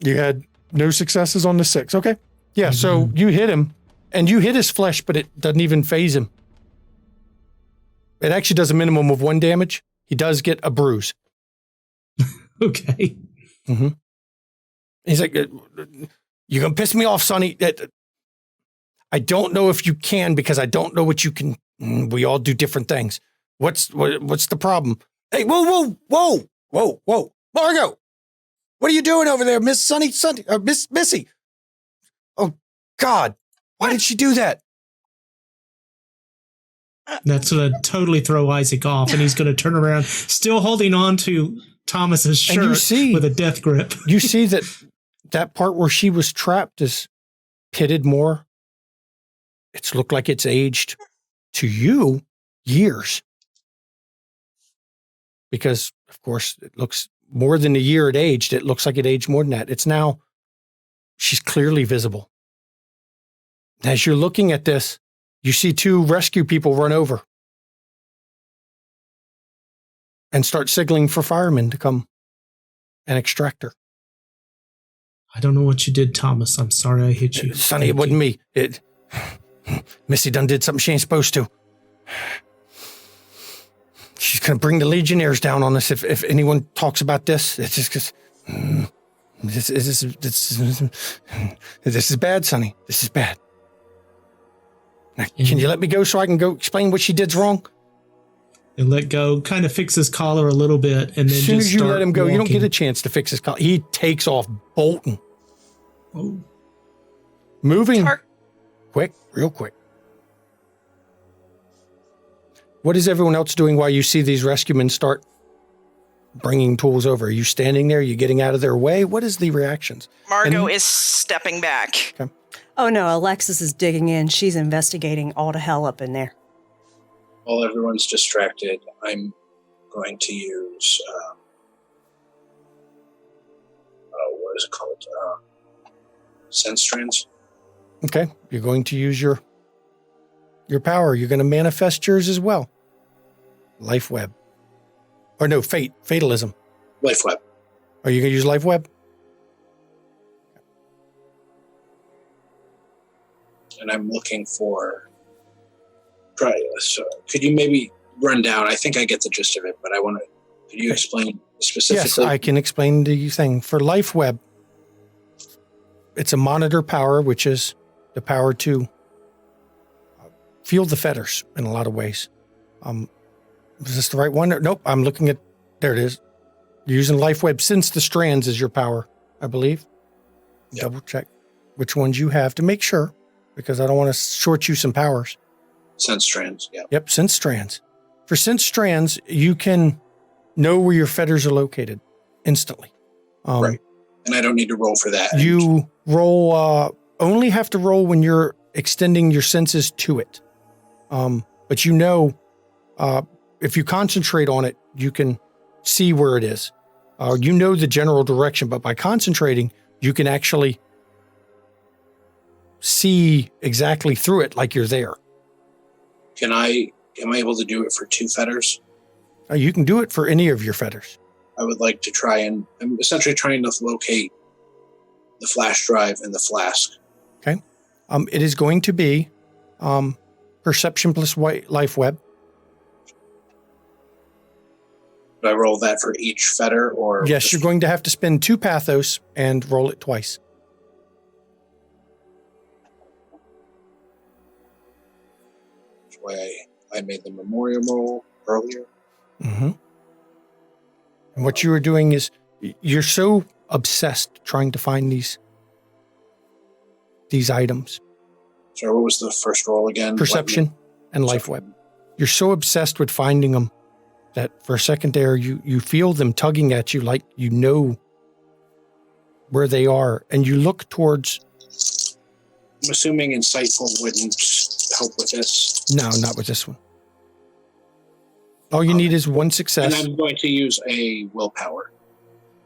C: You had no successes on the 6. Okay. Yeah, so you hit him, and you hit his flesh, but it doesn't even phase him. It actually does a minimum of 1 damage. He does get a bruise.
D: Okay.
C: Mm-hmm. He's like, you're going to piss me off, Sonny. I don't know if you can because I don't know what you can. We all do different things. What's the problem? Hey, whoa. Margo, what are you doing over there, Miss Miss Missy? Oh, God. Why did she do that?
D: That's going to totally throw Isaac off, and he's going to turn around, still holding on to Thomas's shirt with a death grip.
C: You see that part where she was trapped is pitted more. It's looked like it's aged to you years. Because, of course, it looks more than a year it aged. It looks like it aged more than that. It's now, she's clearly visible. As you're looking at this, you see 2 rescue people run over and start signaling for firemen to come and extract her.
D: I don't know what you did, Thomas. I'm sorry I hit you.
C: Sonny, it wasn't me. Missy done did something she ain't supposed to. She's going to bring the Legionnaires down on us if anyone talks about this. It's just because this is bad, Sonny. This is bad. Now, can you let me go so I can go explain what she did's wrong?
D: And let go, kind of fix his collar a little bit, and then
C: as soon
D: just
C: as you
D: start
C: let him go,
D: walking.
C: you don't get a chance to fix his collar. He takes off bolting.
D: Oh.
C: Moving quick, real quick. What is everyone else doing while you see these rescuemen start bringing tools over? Are you standing there? Are you getting out of their way? What is the reactions?
E: Margo is stepping back.
C: Okay.
H: Oh no, Alexis is digging in. She's investigating all to hell up in there.
F: While everyone's distracted, I'm going to use, what is it called? Sense strands.
C: Okay, you're going to use your power. You're going to manifest yours as well. Life web. Or no, fatalism.
F: Life web.
C: Are you going to use life web?
F: And I'm looking for... So could you maybe run down? I think I get the gist of it, but I want to... Could you explain specifically?
C: Yes, I can explain the thing. For life web, it's a monitor power, which is the power to feel the fetters in a lot of ways. Is this the right one? Nope, I'm looking at... There it is. You're using life web since the strands is your power, I believe. Yep. Double check which ones you have to make sure, because I don't want to short you some powers.
F: Sense strands, yeah.
C: Yep, sense strands. For sense strands, you can know where your fetters are located instantly.
F: Right. And I don't need to roll for that.
C: You roll, only have to roll when you're extending your senses to it. But you know, if you concentrate on it, you can see where it is. You know the general direction, but by concentrating, you can actually see exactly through it like you're there.
F: Am I able to do it for 2 fetters?
C: You can do it for any of your fetters.
F: I would like to try and... I'm essentially trying to locate the flash drive and the flask.
C: Okay. It is going to be perception plus life web.
F: Do I roll that for each fetter, or...
C: Yes, you're going to have to spend 2 pathos and roll it twice.
F: That's why I made the memorial roll earlier.
C: Mm-hmm. And what you were doing is you're so obsessed trying to find these items.
F: Sorry, what was the first roll again?
C: Perception and life web. You're so obsessed with finding them that for a second there, you feel them tugging at you like you know where they are. And you look towards...
F: I'm assuming insightful wouldn't help with this.
C: No, not with this one. All you need is 1 success.
F: And I'm going to use a willpower.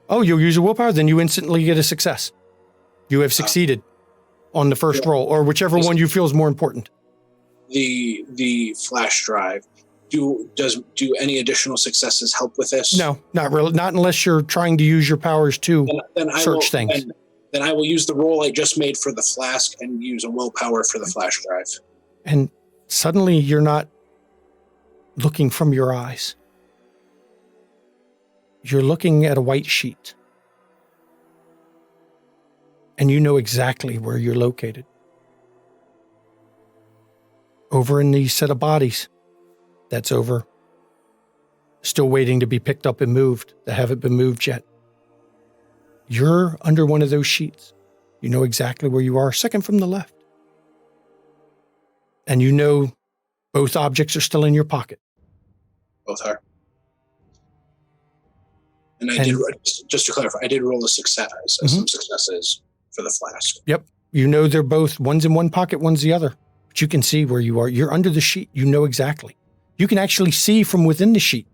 C: Oh, you'll use a willpower? Then you instantly get a success. You have succeeded on the first roll, or whichever one you feel is more important.
F: The flash drive. Do any additional successes help with this?
C: No, not really. Not unless you're trying to use your powers to search things.
F: Then I will use the roll I just made for the flask and use a willpower for the flash drive.
C: And suddenly you're not looking from your eyes. You're looking at a white sheet. And you know exactly where you're located. Over in the set of bodies that's over, still waiting to be picked up and moved, that haven't been moved yet. You're under one of those sheets. You know exactly where you are, second from the left. And you know both objects are still in your pocket.
F: Both are. And I did, just to clarify, I did roll a success, some successes for the flask.
C: Yep. You know they're both, one's in one pocket, one's the other. But you can see where you are. You're under the sheet. You know exactly. You can actually see from within the sheet.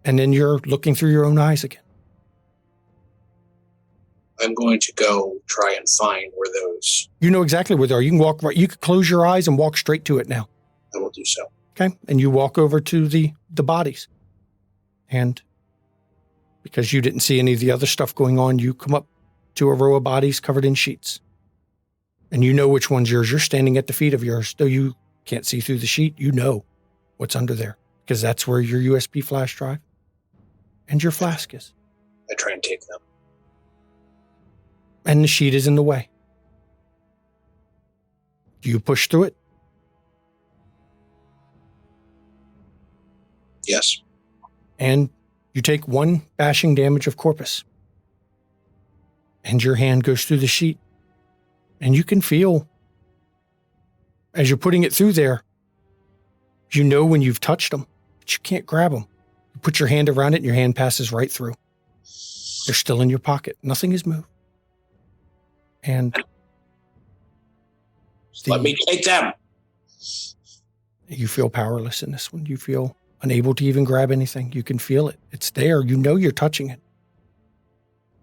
C: And then you're looking through your own eyes again.
F: I'm going to go try and find where those...
C: You know exactly where they are. You can walk right. You can close your eyes and walk straight to it now.
F: I will do so.
C: Okay. And you walk over to the bodies. And because you didn't see any of the other stuff going on, you come up to a row of bodies covered in sheets. And you know which one's yours. You're standing at the feet of yours. Though you can't see through the sheet, you know what's under there. Because that's where your USB flash drive and your flask is.
F: I try and take them.
C: And the sheet is in the way. Do you push through it?
F: Yes.
C: And you take 1 bashing damage of corpus. And your hand goes through the sheet. And you can feel, as you're putting it through there, you know when you've touched them, but you can't grab them. You put your hand around it and your hand passes right through. They're still in your pocket. Nothing has moved. And
F: let me take them.
C: You feel powerless in this one. You feel unable to even grab anything. You can feel it. It's there. You know you're touching it.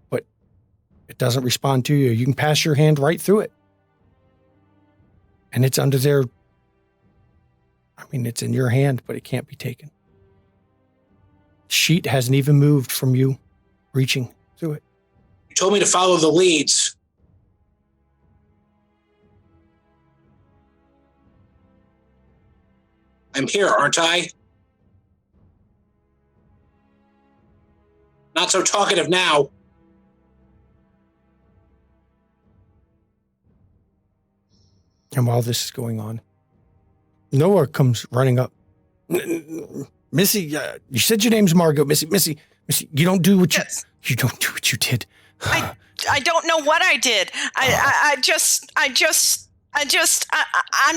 C: But it doesn't respond to you. You can pass your hand right through it. And it's under there. I mean, it's in your hand, but it can't be taken. The sheet hasn't even moved from you reaching through it.
F: You told me to follow the leads. I'm here, aren't I? Not so talkative now.
C: And while this is going on, Noah comes running up. Missy, you said your name's Margot. Missy, you don't do what you don't do what you did.
E: I don't know what I did. I'm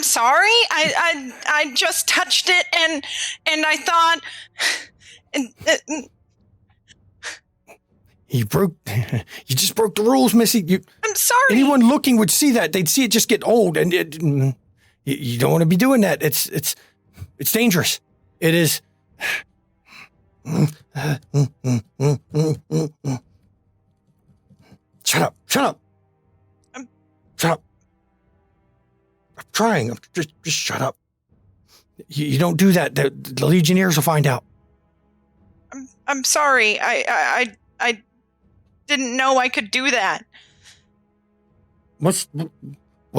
E: sorry. I just touched it and I thought.
C: You just broke the rules, Missy.
E: I'm sorry.
C: Anyone looking would see that. They'd see it just get old, and you don't want to be doing that. It's dangerous. It is. Shut up. Shut up. I'm trying. Just shut up. You don't do that. The Legionnaires will find out.
E: I'm sorry. I didn't know I could do that.
C: What's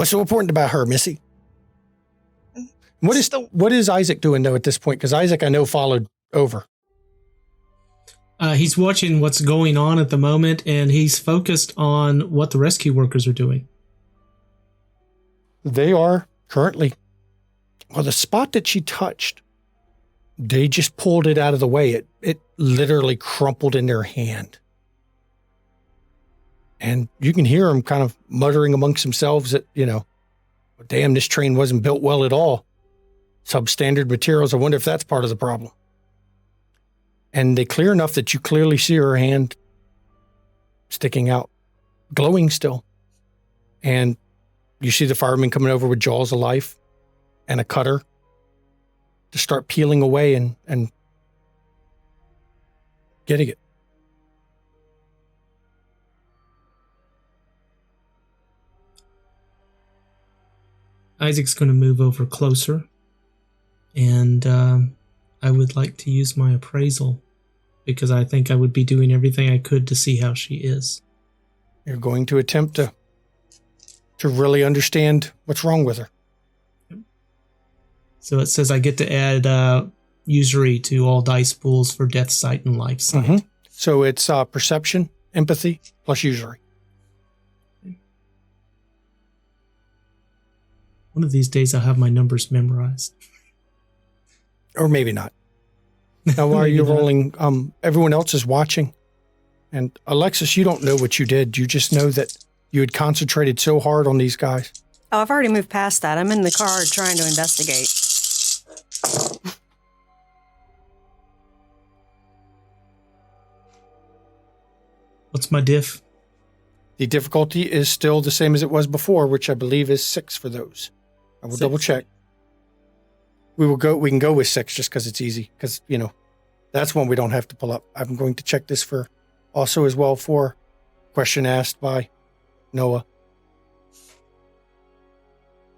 C: so important about her, Missy? What is Isaac doing though at this point? Because Isaac, I know, followed over.
D: He's watching what's going on at the moment, and he's focused on what the rescue workers are doing.
C: They are currently, well, the spot that she touched, they just pulled it out of the way. It literally crumpled in their hand. And you can hear them kind of muttering amongst themselves that, damn, this train wasn't built well at all. Substandard materials. I wonder if that's part of the problem. And they clear enough that you clearly see her hand sticking out, glowing still. And you see the firemen coming over with jaws of life and a cutter to start peeling away and getting it.
D: Isaac's going to move over closer, and I would like to use my appraisal because I think I would be doing everything I could to see how she is.
C: You're going to attempt to really understand what's wrong with her.
D: So it says I get to add usury to all dice pools for death, sight, and life sight.
C: Mm-hmm. So it's perception, empathy, plus usury.
D: One of these days I'll have my numbers memorized.
C: Or maybe not. Now, while you're rolling, everyone else is watching. And Alexis, you don't know what you did. You just know that you had concentrated so hard on these guys.
H: Oh, I've already moved past that. I'm in the car trying to investigate.
D: What's my diff?
C: The difficulty is still the same as it was before, which I believe is 6 for those. I will
D: 6.
C: double check. We can go with 6 just because it's easy. Because, that's one we don't have to pull up. I'm going to check this for also as well for question asked by Noah.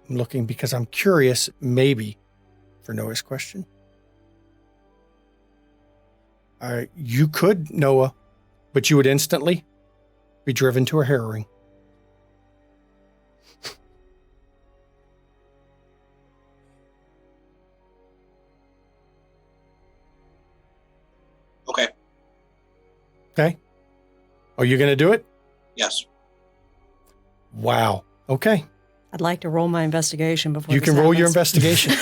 C: I'm looking because I'm curious, maybe, for Noah's question. All right, you could, Noah, but you would instantly be driven to a harrowing.
F: Okay.
C: Okay. Are you going to do it?
F: Yes.
C: Wow. Okay.
H: I'd like to roll my investigation before
C: You
H: this
C: can roll your
H: happens.
C: investigation.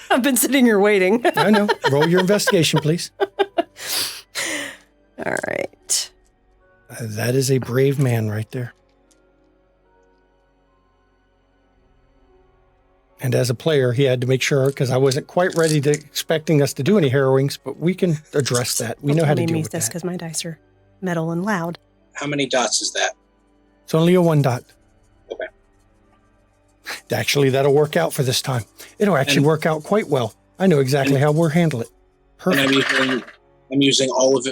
H: I've been sitting here waiting.
C: I know. Roll your investigation, please.
H: All right.
C: That is a brave man right there. And as a player, he had to make sure, because I wasn't quite ready to expecting us to do any harrowings, but we can address that. We know how to deal with
H: this
C: that.
H: because my dice are metal and loud.
F: How many dots is that?
C: It's only a 1 dot.
F: Okay.
C: Actually, that'll work out for this time. It'll actually work out quite well. I know exactly how we'll handle it. Perfect.
F: And I'm using all of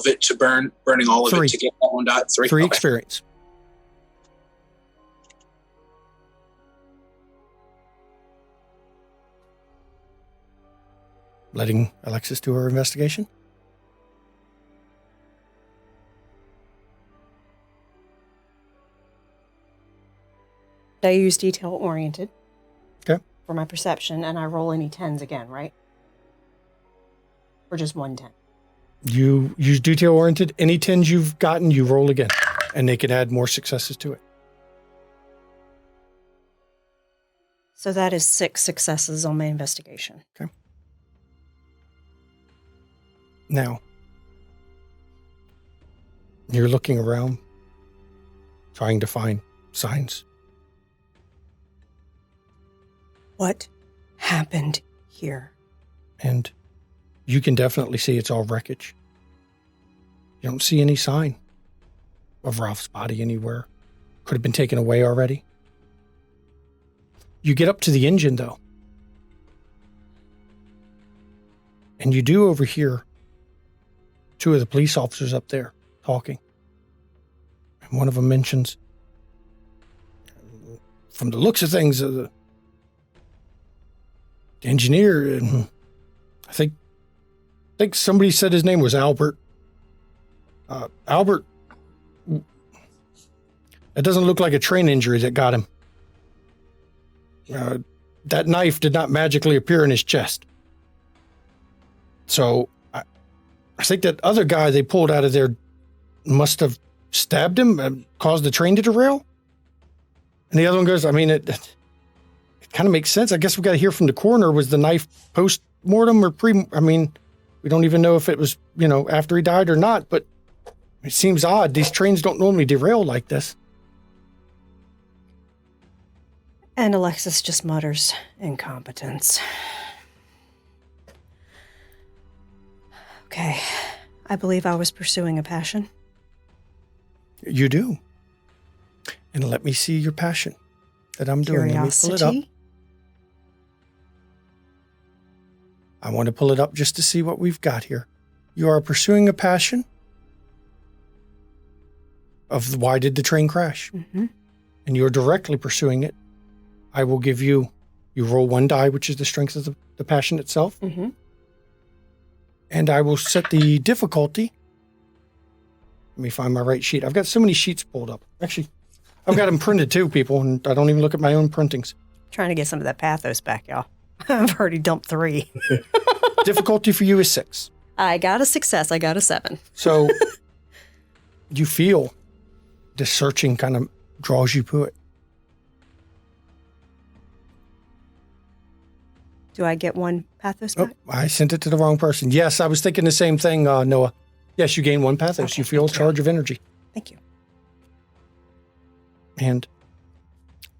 F: it to burning all of it to get that 1.3.
C: 3 experience. Letting Alexis do her investigation.
H: I use detail oriented.
C: Okay.
H: For my perception, and I roll any 10s again, right? Or just 1 10?
C: You use detail oriented. Any 10s you've gotten, you roll again, and they can add more successes to it.
H: So that is 6 successes on my investigation.
C: Okay. Now, you're looking around, trying to find signs.
H: What happened here?
C: And you can definitely see it's all wreckage. You don't see any sign of Ralph's body anywhere. Could have been taken away already. You get up to the engine, though. And you do overhear 2 of the police officers up there talking. And one of them mentions, from the looks of things, the engineer, I think somebody said his name was Albert. Albert, it doesn't look like a train injury that got him. That knife did not magically appear in his chest. So I think that other guy they pulled out of there must have stabbed him and caused the train to derail. And the other one goes, I mean, it kind of makes sense. I guess we got to hear from the coroner. Was the knife post-mortem or I mean, we don't even know if it was, after he died or not, but it seems odd. These trains don't normally derail like this.
H: And Alexis just mutters, incompetence. Okay, I believe I was pursuing a passion.
C: You do. And let me see your passion that I'm doing.
H: Curiosity.
C: Let me pull it up. I want to pull it up just to see what we've got here. You are pursuing a passion of why did the train crash?
H: Mm-hmm.
C: And you're directly pursuing it. I will give you roll 1 die, which is the strength of the passion itself.
H: Mm-hmm.
C: And I will set the difficulty. Let me find my right sheet. I've got so many sheets pulled up. Actually, I've got them printed too, people, and I don't even look at my own printings.
H: Trying to get some of that pathos back, y'all. I've already dumped 3.
C: Difficulty for you is 6.
H: I got a success. I got a 7.
C: So you feel the searching kind of draws you to it.
H: Do I get 1 pathos back?
C: Oh, I sent it to the wrong person. Yes, I was thinking the same thing, Noah. Yes, you gain 1 pathos.
H: Okay,
C: you feel a charge of energy.
H: Thank you.
C: And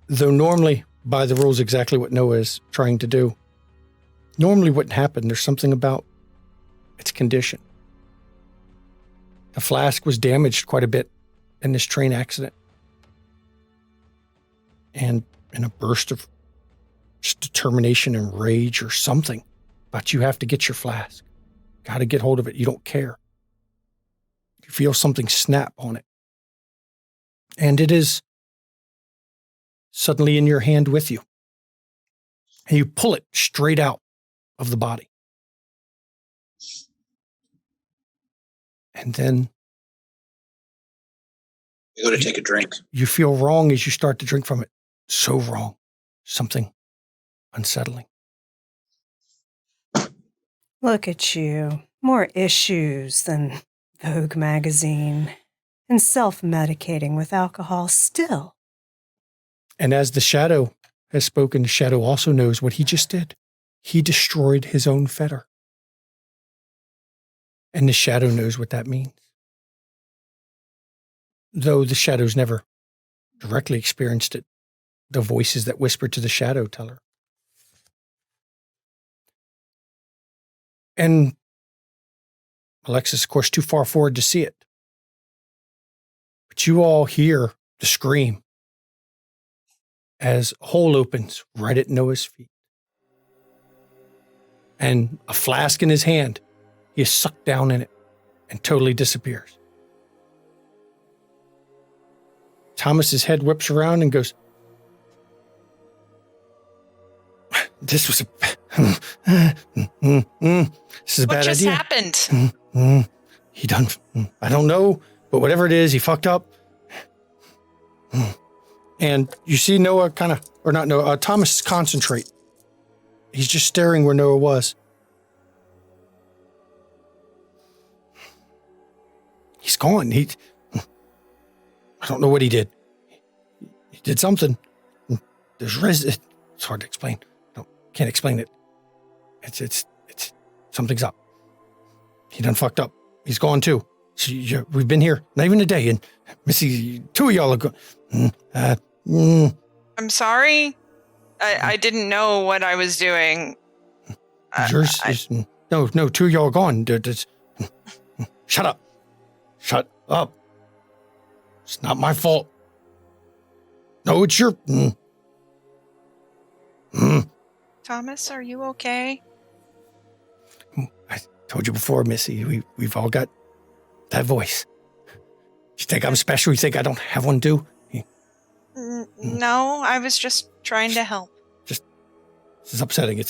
C: though normally, by the rules, exactly what Noah is trying to do, normally wouldn't happen. There's something about its condition. The flask was damaged quite a bit in this train accident. And in a burst of just determination and rage or something, but you have to get your flask. Got to get hold of it. You don't care. You feel something snap on it. And it is suddenly in your hand with you. And you pull it straight out of the body. And then
F: You go to take a drink.
C: you feel wrong as you start to drink from it. So wrong. Something unsettling.
H: Look at you. More issues than Vogue magazine. And self-medicating with alcohol still.
C: And as the shadow has spoken, the shadow also knows what he just did. He destroyed his own fetter. And the shadow knows what that means. Though the shadow's never directly experienced it, the voices that whisper to the shadow tell her. And Alexis, of course, too far forward to see it. But you all hear the scream as a hole opens right at Noah's feet. And a flask in his hand, he is sucked down in it and totally disappears. Thomas's head whips around and goes, this was a this is a
E: What
C: bad
E: just
C: idea.
E: happened?
C: He done, I don't know, but whatever it is, he fucked up. And you see Noah Thomas concentrate. He's just staring where Noah was. He's gone. I don't know what he did. He did something. It's hard to explain. Can't explain it. It's something's up. He done fucked up. He's gone too. So we've been here not even a day, and Missy, 2 of y'all are gone.
E: I'm sorry. I didn't know what I was doing.
C: Yours is no. 2 of y'all are gone. Shut up. Shut up. It's not my fault. No, it's your.
E: Thomas, are you okay?
C: I told you before, Missy. We've all got that voice. You think I'm special? You think I don't have one too?
E: No, I was just trying to help.
C: This is upsetting.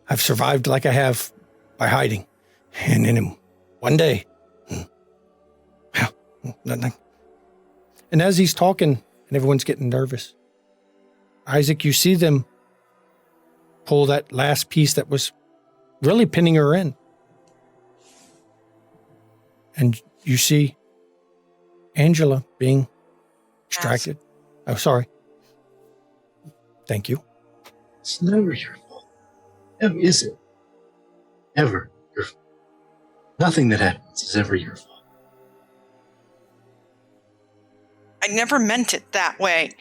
C: I've survived like I have by hiding, and then one day, and as he's talking, and everyone's getting nervous, Isaac, you see them pull that last piece that was really pinning her in, and you see Angela being extracted. Oh, sorry. Thank you.
G: It's never your fault. Ever, is it? Ever your fault. Nothing that happens is ever your fault.
E: I never meant it that way.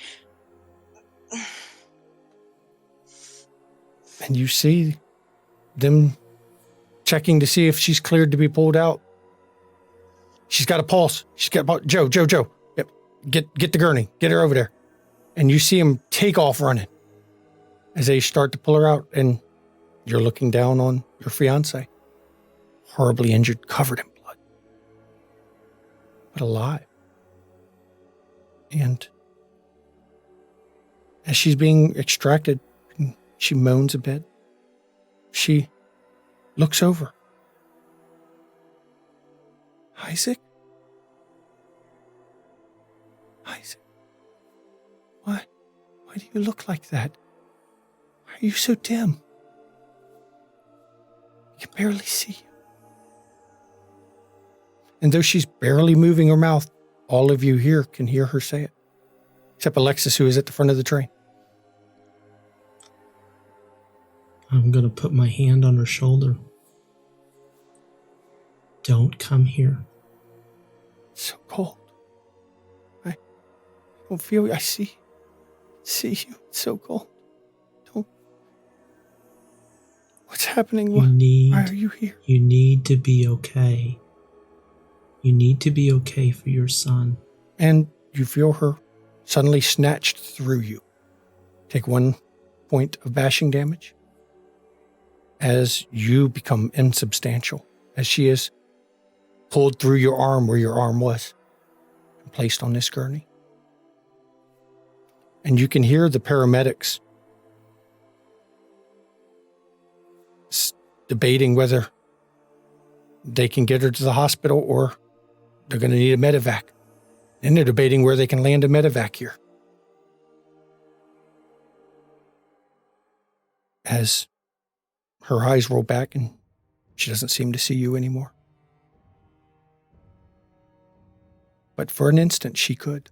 C: And you see them checking to see if she's cleared to be pulled out. She's got a pulse. She's got Joe. Yep. Get the gurney. Get her over there. And you see him take off running as they start to pull her out, and you're looking down on your fiance, horribly injured, covered in blood, but alive. And as she's being extracted, she moans a bit. She looks over. Isaac? Why do you look like that? Why are you so dim? I can barely see you. And though she's barely moving her mouth, all of you here can hear her say it. Except Alexis, who is at the front of the train.
D: I'm going to put my hand on her shoulder. Don't come here.
C: It's so cold. I don't feel you. I see you. It's so cold. Don't. What's happening? Why are you here?
D: You need to be okay. You need to be okay for your son.
C: And you feel her suddenly snatched through you. Take 1 point of bashing damage as you become insubstantial, as she is pulled through your arm where your arm was and placed on this gurney. And you can hear the paramedics debating whether they can get her to the hospital or they're going to need a medevac. And they're debating where they can land a medevac here. As her eyes roll back and she doesn't seem to see you anymore. But for an instant, she could.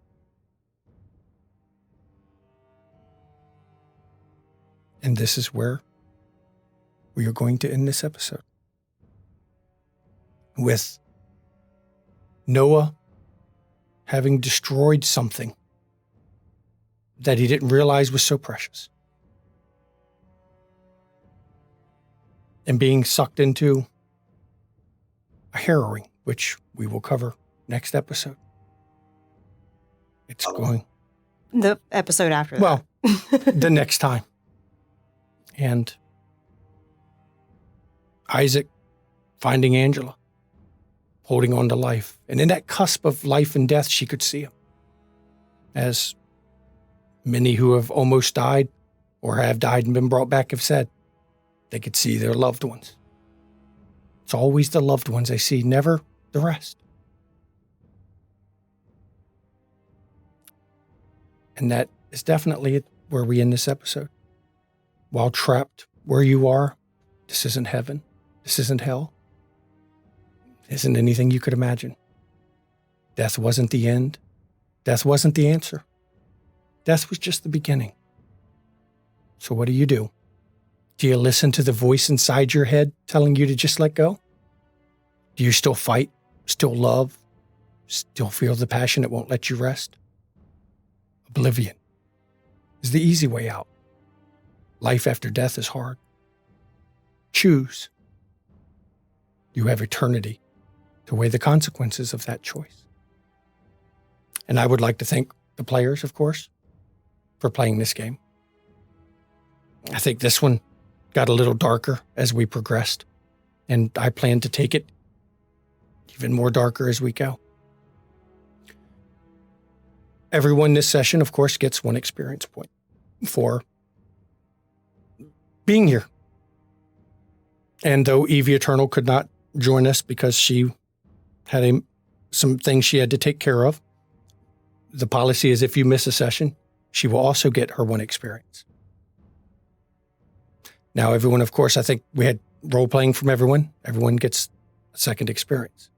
C: And this is where we are going to end this episode. With Noah having destroyed something that he didn't realize was so precious. And being sucked into a harrowing, which we will cover next episode. It's going.
H: The episode after that.
C: Well, the next time. And Isaac finding Angela, holding on to life. And in that cusp of life and death, she could see him. As many who have almost died or have died and been brought back have said, they could see their loved ones. It's always the loved ones they see, never the rest. And that is definitely where we end this episode. While trapped where you are, this isn't heaven. This isn't hell. It isn't anything you could imagine. Death wasn't the end. Death wasn't the answer. Death was just the beginning. So what do? Do you listen to the voice inside your head telling you to just let go? Do you still fight, still love, still feel the passion that won't let you rest? Oblivion is the easy way out. Life after death is hard. Choose. You have eternity to weigh the consequences of that choice. And I would like to thank the players, of course, for playing this game. I think this one got a little darker as we progressed, and I plan to take it even more darker as we go. Everyone this session, of course, gets 1 experience point for being here. And though Evie Eternal could not join us because she had some things she had to take care of, the policy is if you miss a session, she will also get her 1 experience. Now, everyone, of course, I think we had role-playing from everyone. Everyone gets a 2nd experience.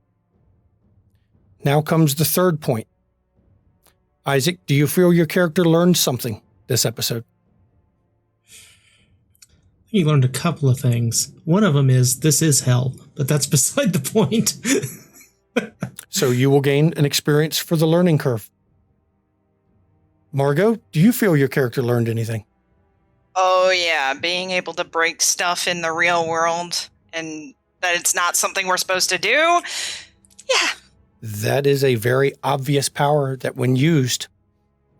C: Now comes the 3rd point. Isaac, do you feel your character learned something this episode?
D: You learned a couple of things. One of them is this is hell, but that's beside the point.
C: So you will gain an experience for the learning curve. Margot, do you feel your character learned anything?
E: Oh, yeah. Being able to break stuff in the real world and that it's not something we're supposed to do. Yeah.
C: That is a very obvious power that when used,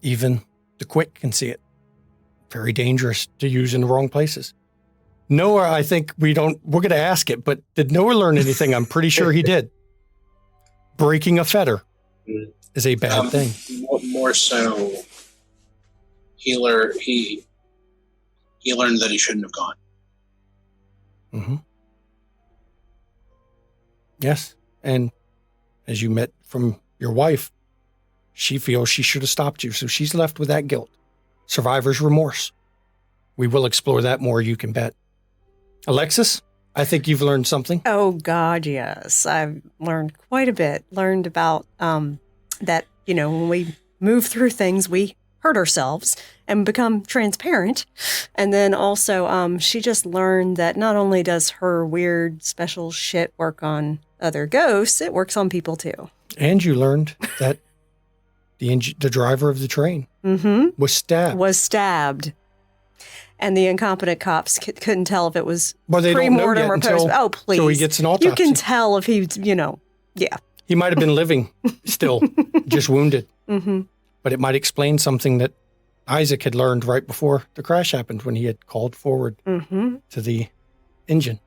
C: even the quick can see it. Very dangerous to use in the wrong places. Noah, I think we're going to ask it, but did Noah learn anything? I'm pretty sure he did. Breaking a fetter is a bad thing.
F: More so, he learned that he shouldn't have gone.
C: Mm-hmm. Yes, and as you met from your wife, she feels she should have stopped you, so she's left with that guilt. Survivor's remorse. We will explore that more, you can bet. Alexis, I think you've learned something.
H: Oh, God, yes. I've learned quite a bit. Learned about that, when we move through things, we hurt ourselves and become transparent. And then also, she just learned that not only does her weird special shit work on other ghosts, it works on people too.
C: And you learned that the driver of the train was stabbed. And the incompetent cops couldn't tell if it was pre-mortem or post. Oh, please. So he gets an autopsy.
H: You can tell if he's, yeah.
C: He might have been living still, just wounded.
H: Mm-hmm.
C: But it might explain something that Isaac had learned right before the crash happened when he had called forward to the engine.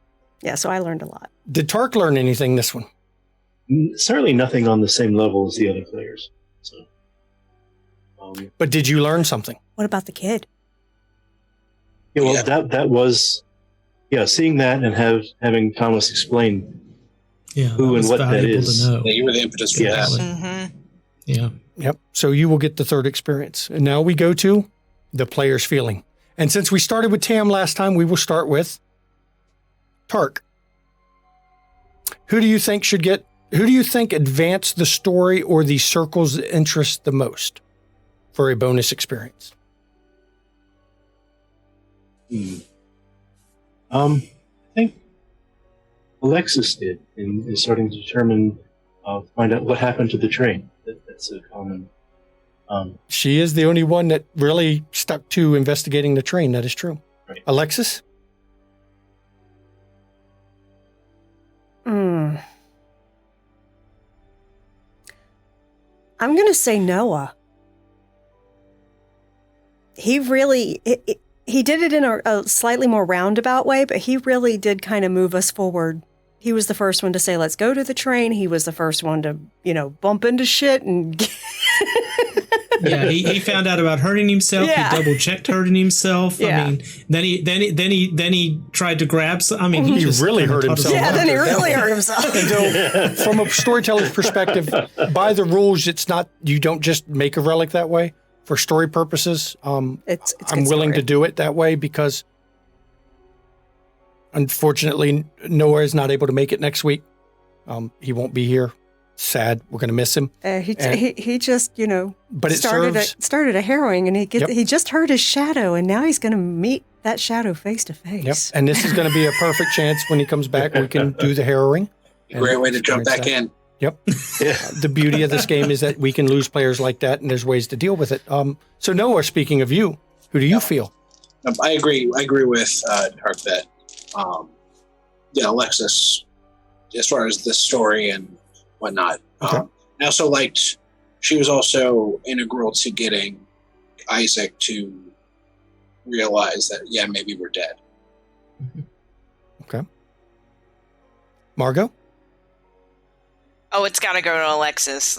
H: Yeah, so I learned a lot.
C: Did Tark learn anything this one?
G: Certainly nothing on the same level as the other players. So,
C: but did you learn something?
H: What about the kid?
G: Yeah, well, that was, seeing that and having Thomas explain who and what that is.
F: Yeah, you were the impetus for that.
E: Mm-hmm.
D: Yeah.
C: Yep. So you will get the 3rd experience. And now we go to the player's feeling. And since we started with Tam last time, we will start with Tark. Who do you think advanced the story or the circle's interest the most for a bonus experience?
G: I think Alexis did in starting to determine, find out what happened to the train. That's a common.
C: She is the only one that really stuck to investigating the train. That is true.
G: Right.
C: Alexis?
H: I'm going to say Noah. he really, he did it in a slightly more roundabout way, but he really did kind of move us forward. He was the first one to say, let's go to the train. He was the first one to, bump into shit and...
D: Yeah, he found out about hurting himself.
H: Yeah.
D: He double checked hurting himself.
H: Yeah.
D: I mean, then he tried to grab some. I mean,
C: He
D: just
C: really
D: kinda
C: hurt
D: taught us
C: himself.
D: all.
H: Yeah, then he really hurt himself.
C: And so, from a storyteller's perspective, by the rules, it's not, you don't just make a relic that way. For story purposes,
H: It's
C: I'm
H: good
C: willing
H: story.
C: to do it that way because unfortunately, Noah is not able to make it next week. He won't be here. Sad. We're going to miss him.
H: He just,
C: But it serves.
H: started a harrowing, and
C: Yep.
H: he just heard his shadow, and now he's going to meet that shadow face to face.
C: Yep. And this is going to be a perfect chance when he comes back. We can do the harrowing.
F: Great way to jump back in.
C: Yep. The beauty of this game is that we can lose players like that, and there's ways to deal with it. So Noah, speaking of you, who do you feel?
F: I agree. I agree with Dark that, Alexis, as far as the story and whatnot.
C: Okay.
F: I also liked she was also integral to getting Isaac to realize that maybe we're dead.
C: Okay. Margot?
E: Oh, it's got to go to Alexis.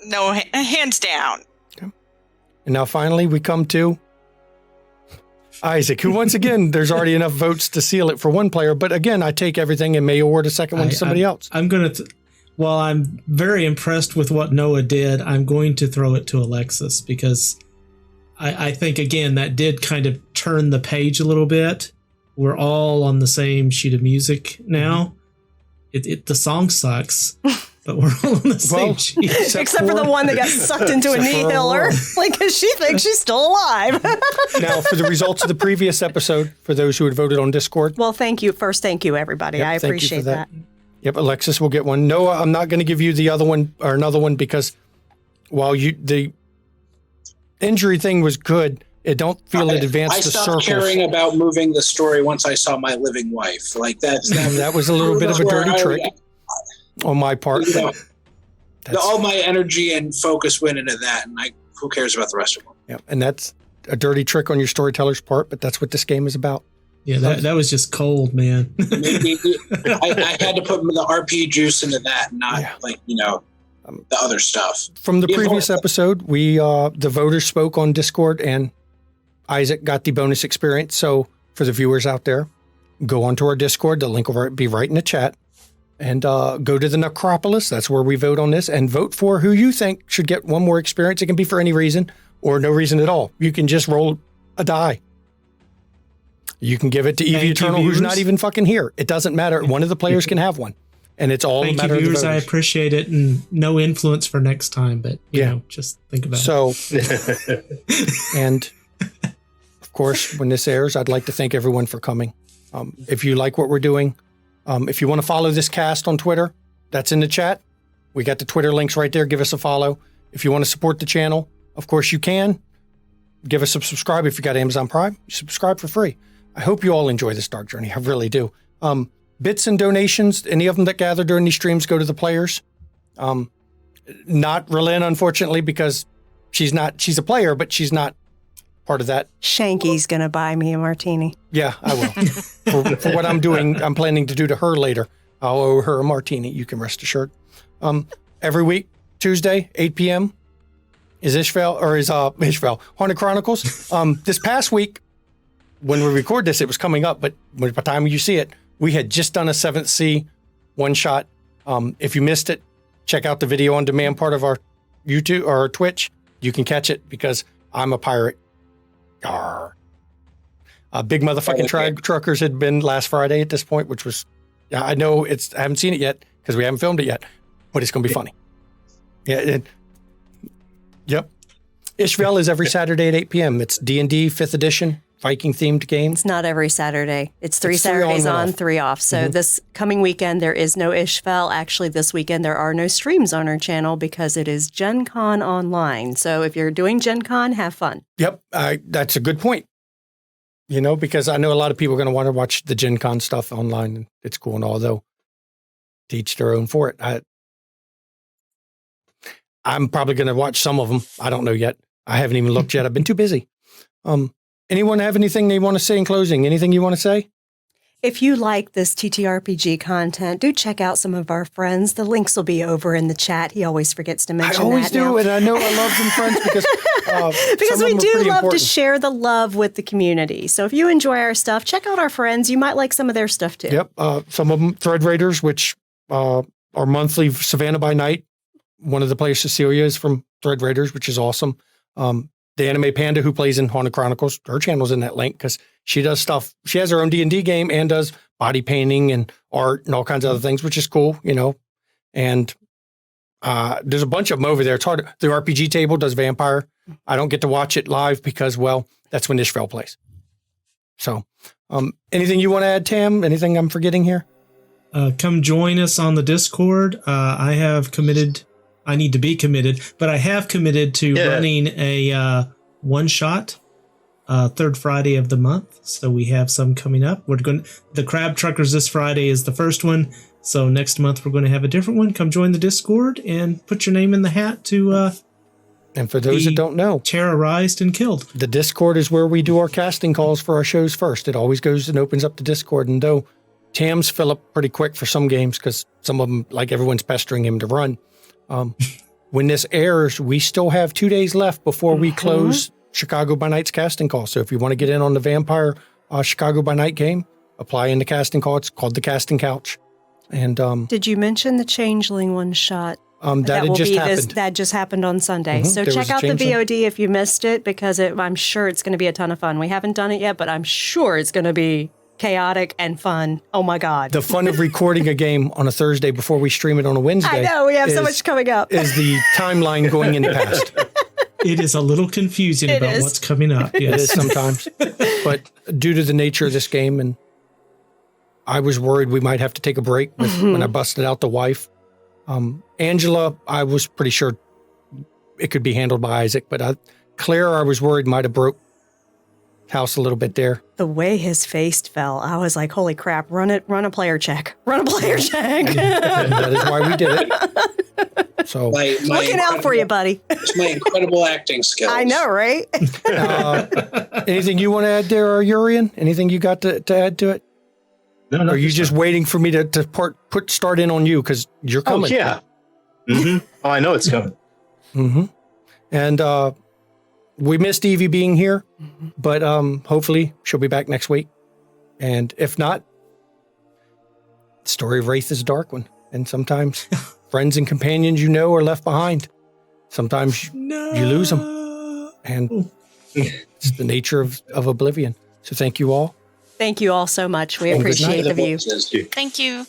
E: No, hands down.
C: And now finally we come to Isaac, who once again, there's already enough votes to seal it for one player. But again, I take everything and may award a second one to somebody else.
D: I'm going to, while I'm very impressed with what Noah did, I'm going to throw it to Alexis because I think, again, that did kind of turn the page a little bit. We're all on the same sheet of music now. The song sucks, but we're all on the same sheet.
H: Except for the one that got sucked into a knee hiller, because she thinks she's still alive.
C: Now, for the results of the previous episode, for those who had voted on Discord.
H: Well, thank you. First, thank you, everybody.
C: Yep,
H: I
C: thank you for
H: appreciate that.
C: Yep, Alexis will get one. Noah, I'm not going to give you the other one or another one because while the injury thing was good, it don't feel it advanced the circles.
F: I stopped caring about moving the story once I saw my living wife. Like
C: that was a little bit of a dirty trick on my part.
F: All my energy and focus went into that, and who cares about the rest of them?
C: Yeah, and that's a dirty trick on your storyteller's part, but that's what this game is about.
D: Yeah, that was just cold, man.
F: Maybe I had to put the RP juice into that, not the other stuff.
C: From the previous episode, we the voters spoke on Discord, and Isaac got the bonus experience. So for the viewers out there, go onto our Discord. The link will be right in the chat. And go to the Necropolis. That's where we vote on this. And vote for who you think should get one more experience. It can be for any reason or no reason at all. You can just roll a die. You can give it to Evie Eternal, who's not even fucking here. It doesn't matter. One of the players can have one. And it's all a matter of the voters.
D: I appreciate it, and no influence for next time, but you know, just think about
C: it. And of course, when this airs, I'd like to thank everyone for coming. If you like what we're doing, if you want to follow this cast on Twitter, that's in the chat. We got the Twitter links right there. Give us a follow. If you want to support the channel, of course you can. Give us a subscribe if you got Amazon Prime. Subscribe for free. I hope you all enjoy this dark journey. I really do. Bits and donations, any of them that gather during these streams go to the players. Not Relin, unfortunately, because she's a player, but she's not part of that.
H: Shanky's going to buy me a martini.
C: Yeah, I will. for what I'm planning to do to her later. I'll owe her a martini, you can rest assured. Every week, Tuesday, 8 p.m. is Haunted Chronicles. This past week, when we record this, it was coming up, but by the time you see it, we had just done a 7th Sea one-shot. If you missed it, check out the video on demand part of our YouTube or our Twitch. You can catch it because I'm a pirate. Yarr. Big motherfucking truckers had been last Friday at this point, which was, I know I haven't seen it yet because we haven't filmed it yet, but it's going to be funny. Yeah. Yep. Ishvel is every Saturday at 8 p.m. It's D&D 5th edition. Viking themed game.
H: It's not every Saturday. It's 3 Saturdays on, 3 off. So this coming weekend, there is no Ishvel. Actually, this weekend, there are no streams on our channel because it is Gen Con online. So if you're doing Gen Con, have fun.
C: Yep. That's a good point. Because I know a lot of people are going to want to watch the Gen Con stuff online. And it's cool and all, though. To each their own for it. I'm probably going to watch some of them. I don't know yet. I haven't even looked yet. I've been too busy. Anyone have anything they want to say in closing? Anything you want to say?
H: If you like this TTRPG content, do check out some of our friends. The links will be over in the chat. He always forgets to mention that.
C: I always do,
H: now.
C: and I know I love them friends because
H: because we do love to share the love with the community. So if you enjoy our stuff, check out our friends. You might like some of their stuff too.
C: Yep. Some of them, Thread Raiders, which are monthly Savannah by Night. One of the players, Cecilia, is from Thread Raiders, which is awesome. The Anime Panda, who plays in Haunted Chronicles, her channel's in that link because she does stuff. She has her own D&D game and does body painting and art and all kinds of other things, which is cool, And there's a bunch of them over there. It's hard. The RPG Table does Vampire. I don't get to watch it live because, well, that's when Ishfel plays. So, anything you want to add, Tam? Anything I'm forgetting here?
D: Come join us on the Discord. I have committed. I need to be committed, but I have committed to running a one-shot third Friday of the month. So we have some coming up. The Crab Truckers this Friday is the first one. So next month we're going to have a different one. Come join the Discord and put your name in the hat to.
C: And for those that don't know,
D: terrorized and killed.
C: The Discord is where we do our casting calls for our shows first. It always goes and opens up the Discord. And though Tams fill up pretty quick for some games because some of them, like everyone's pestering him to run. When this airs, we still have 2 days left before we close Chicago by Night's casting call. So if you want to get in on the Vampire Chicago by Night game, apply in the casting call. It's called the Casting Couch. And
H: did you mention the Changeling one shot? That just happened on Sunday. So check out the VOD if you missed it because I'm sure it's going to be a ton of fun. We haven't done it yet, but I'm sure it's going to be chaotic and fun. Oh my God.
C: The fun of recording a game on a Thursday before we stream it on a Wednesday.
H: I know, we have so much coming up.
C: Is the timeline going in the past.
D: It is a little confusing about what's coming up. Yes.
C: It is sometimes. But due to the nature of this game, and I was worried we might have to take a break when I busted out the wife. Angela, I was pretty sure it could be handled by Isaac, but Claire, I was worried might have broke house a little bit there.
H: The way his face fell, I was like, holy crap, run a player check. Run a player check.
C: And that is why we did it. So
H: looking out for you, buddy.
F: It's my incredible acting skills.
H: I know, right?
C: Anything you want to add there, Urian? Anything you got to add to it?
G: No,
C: or are you just waiting for me to put start in on you because you're coming?
G: Oh, yeah. Mm-hmm. Oh, I know it's coming.
C: Mm-hmm. And we missed Evie being here, but hopefully she'll be back next week. And if not, the story of Wraith is a dark one. And sometimes friends and companions are left behind. Sometimes you lose them. And it's the nature of Oblivion. So thank you all.
H: Thank you all so much. We appreciate the view.
E: Thank you.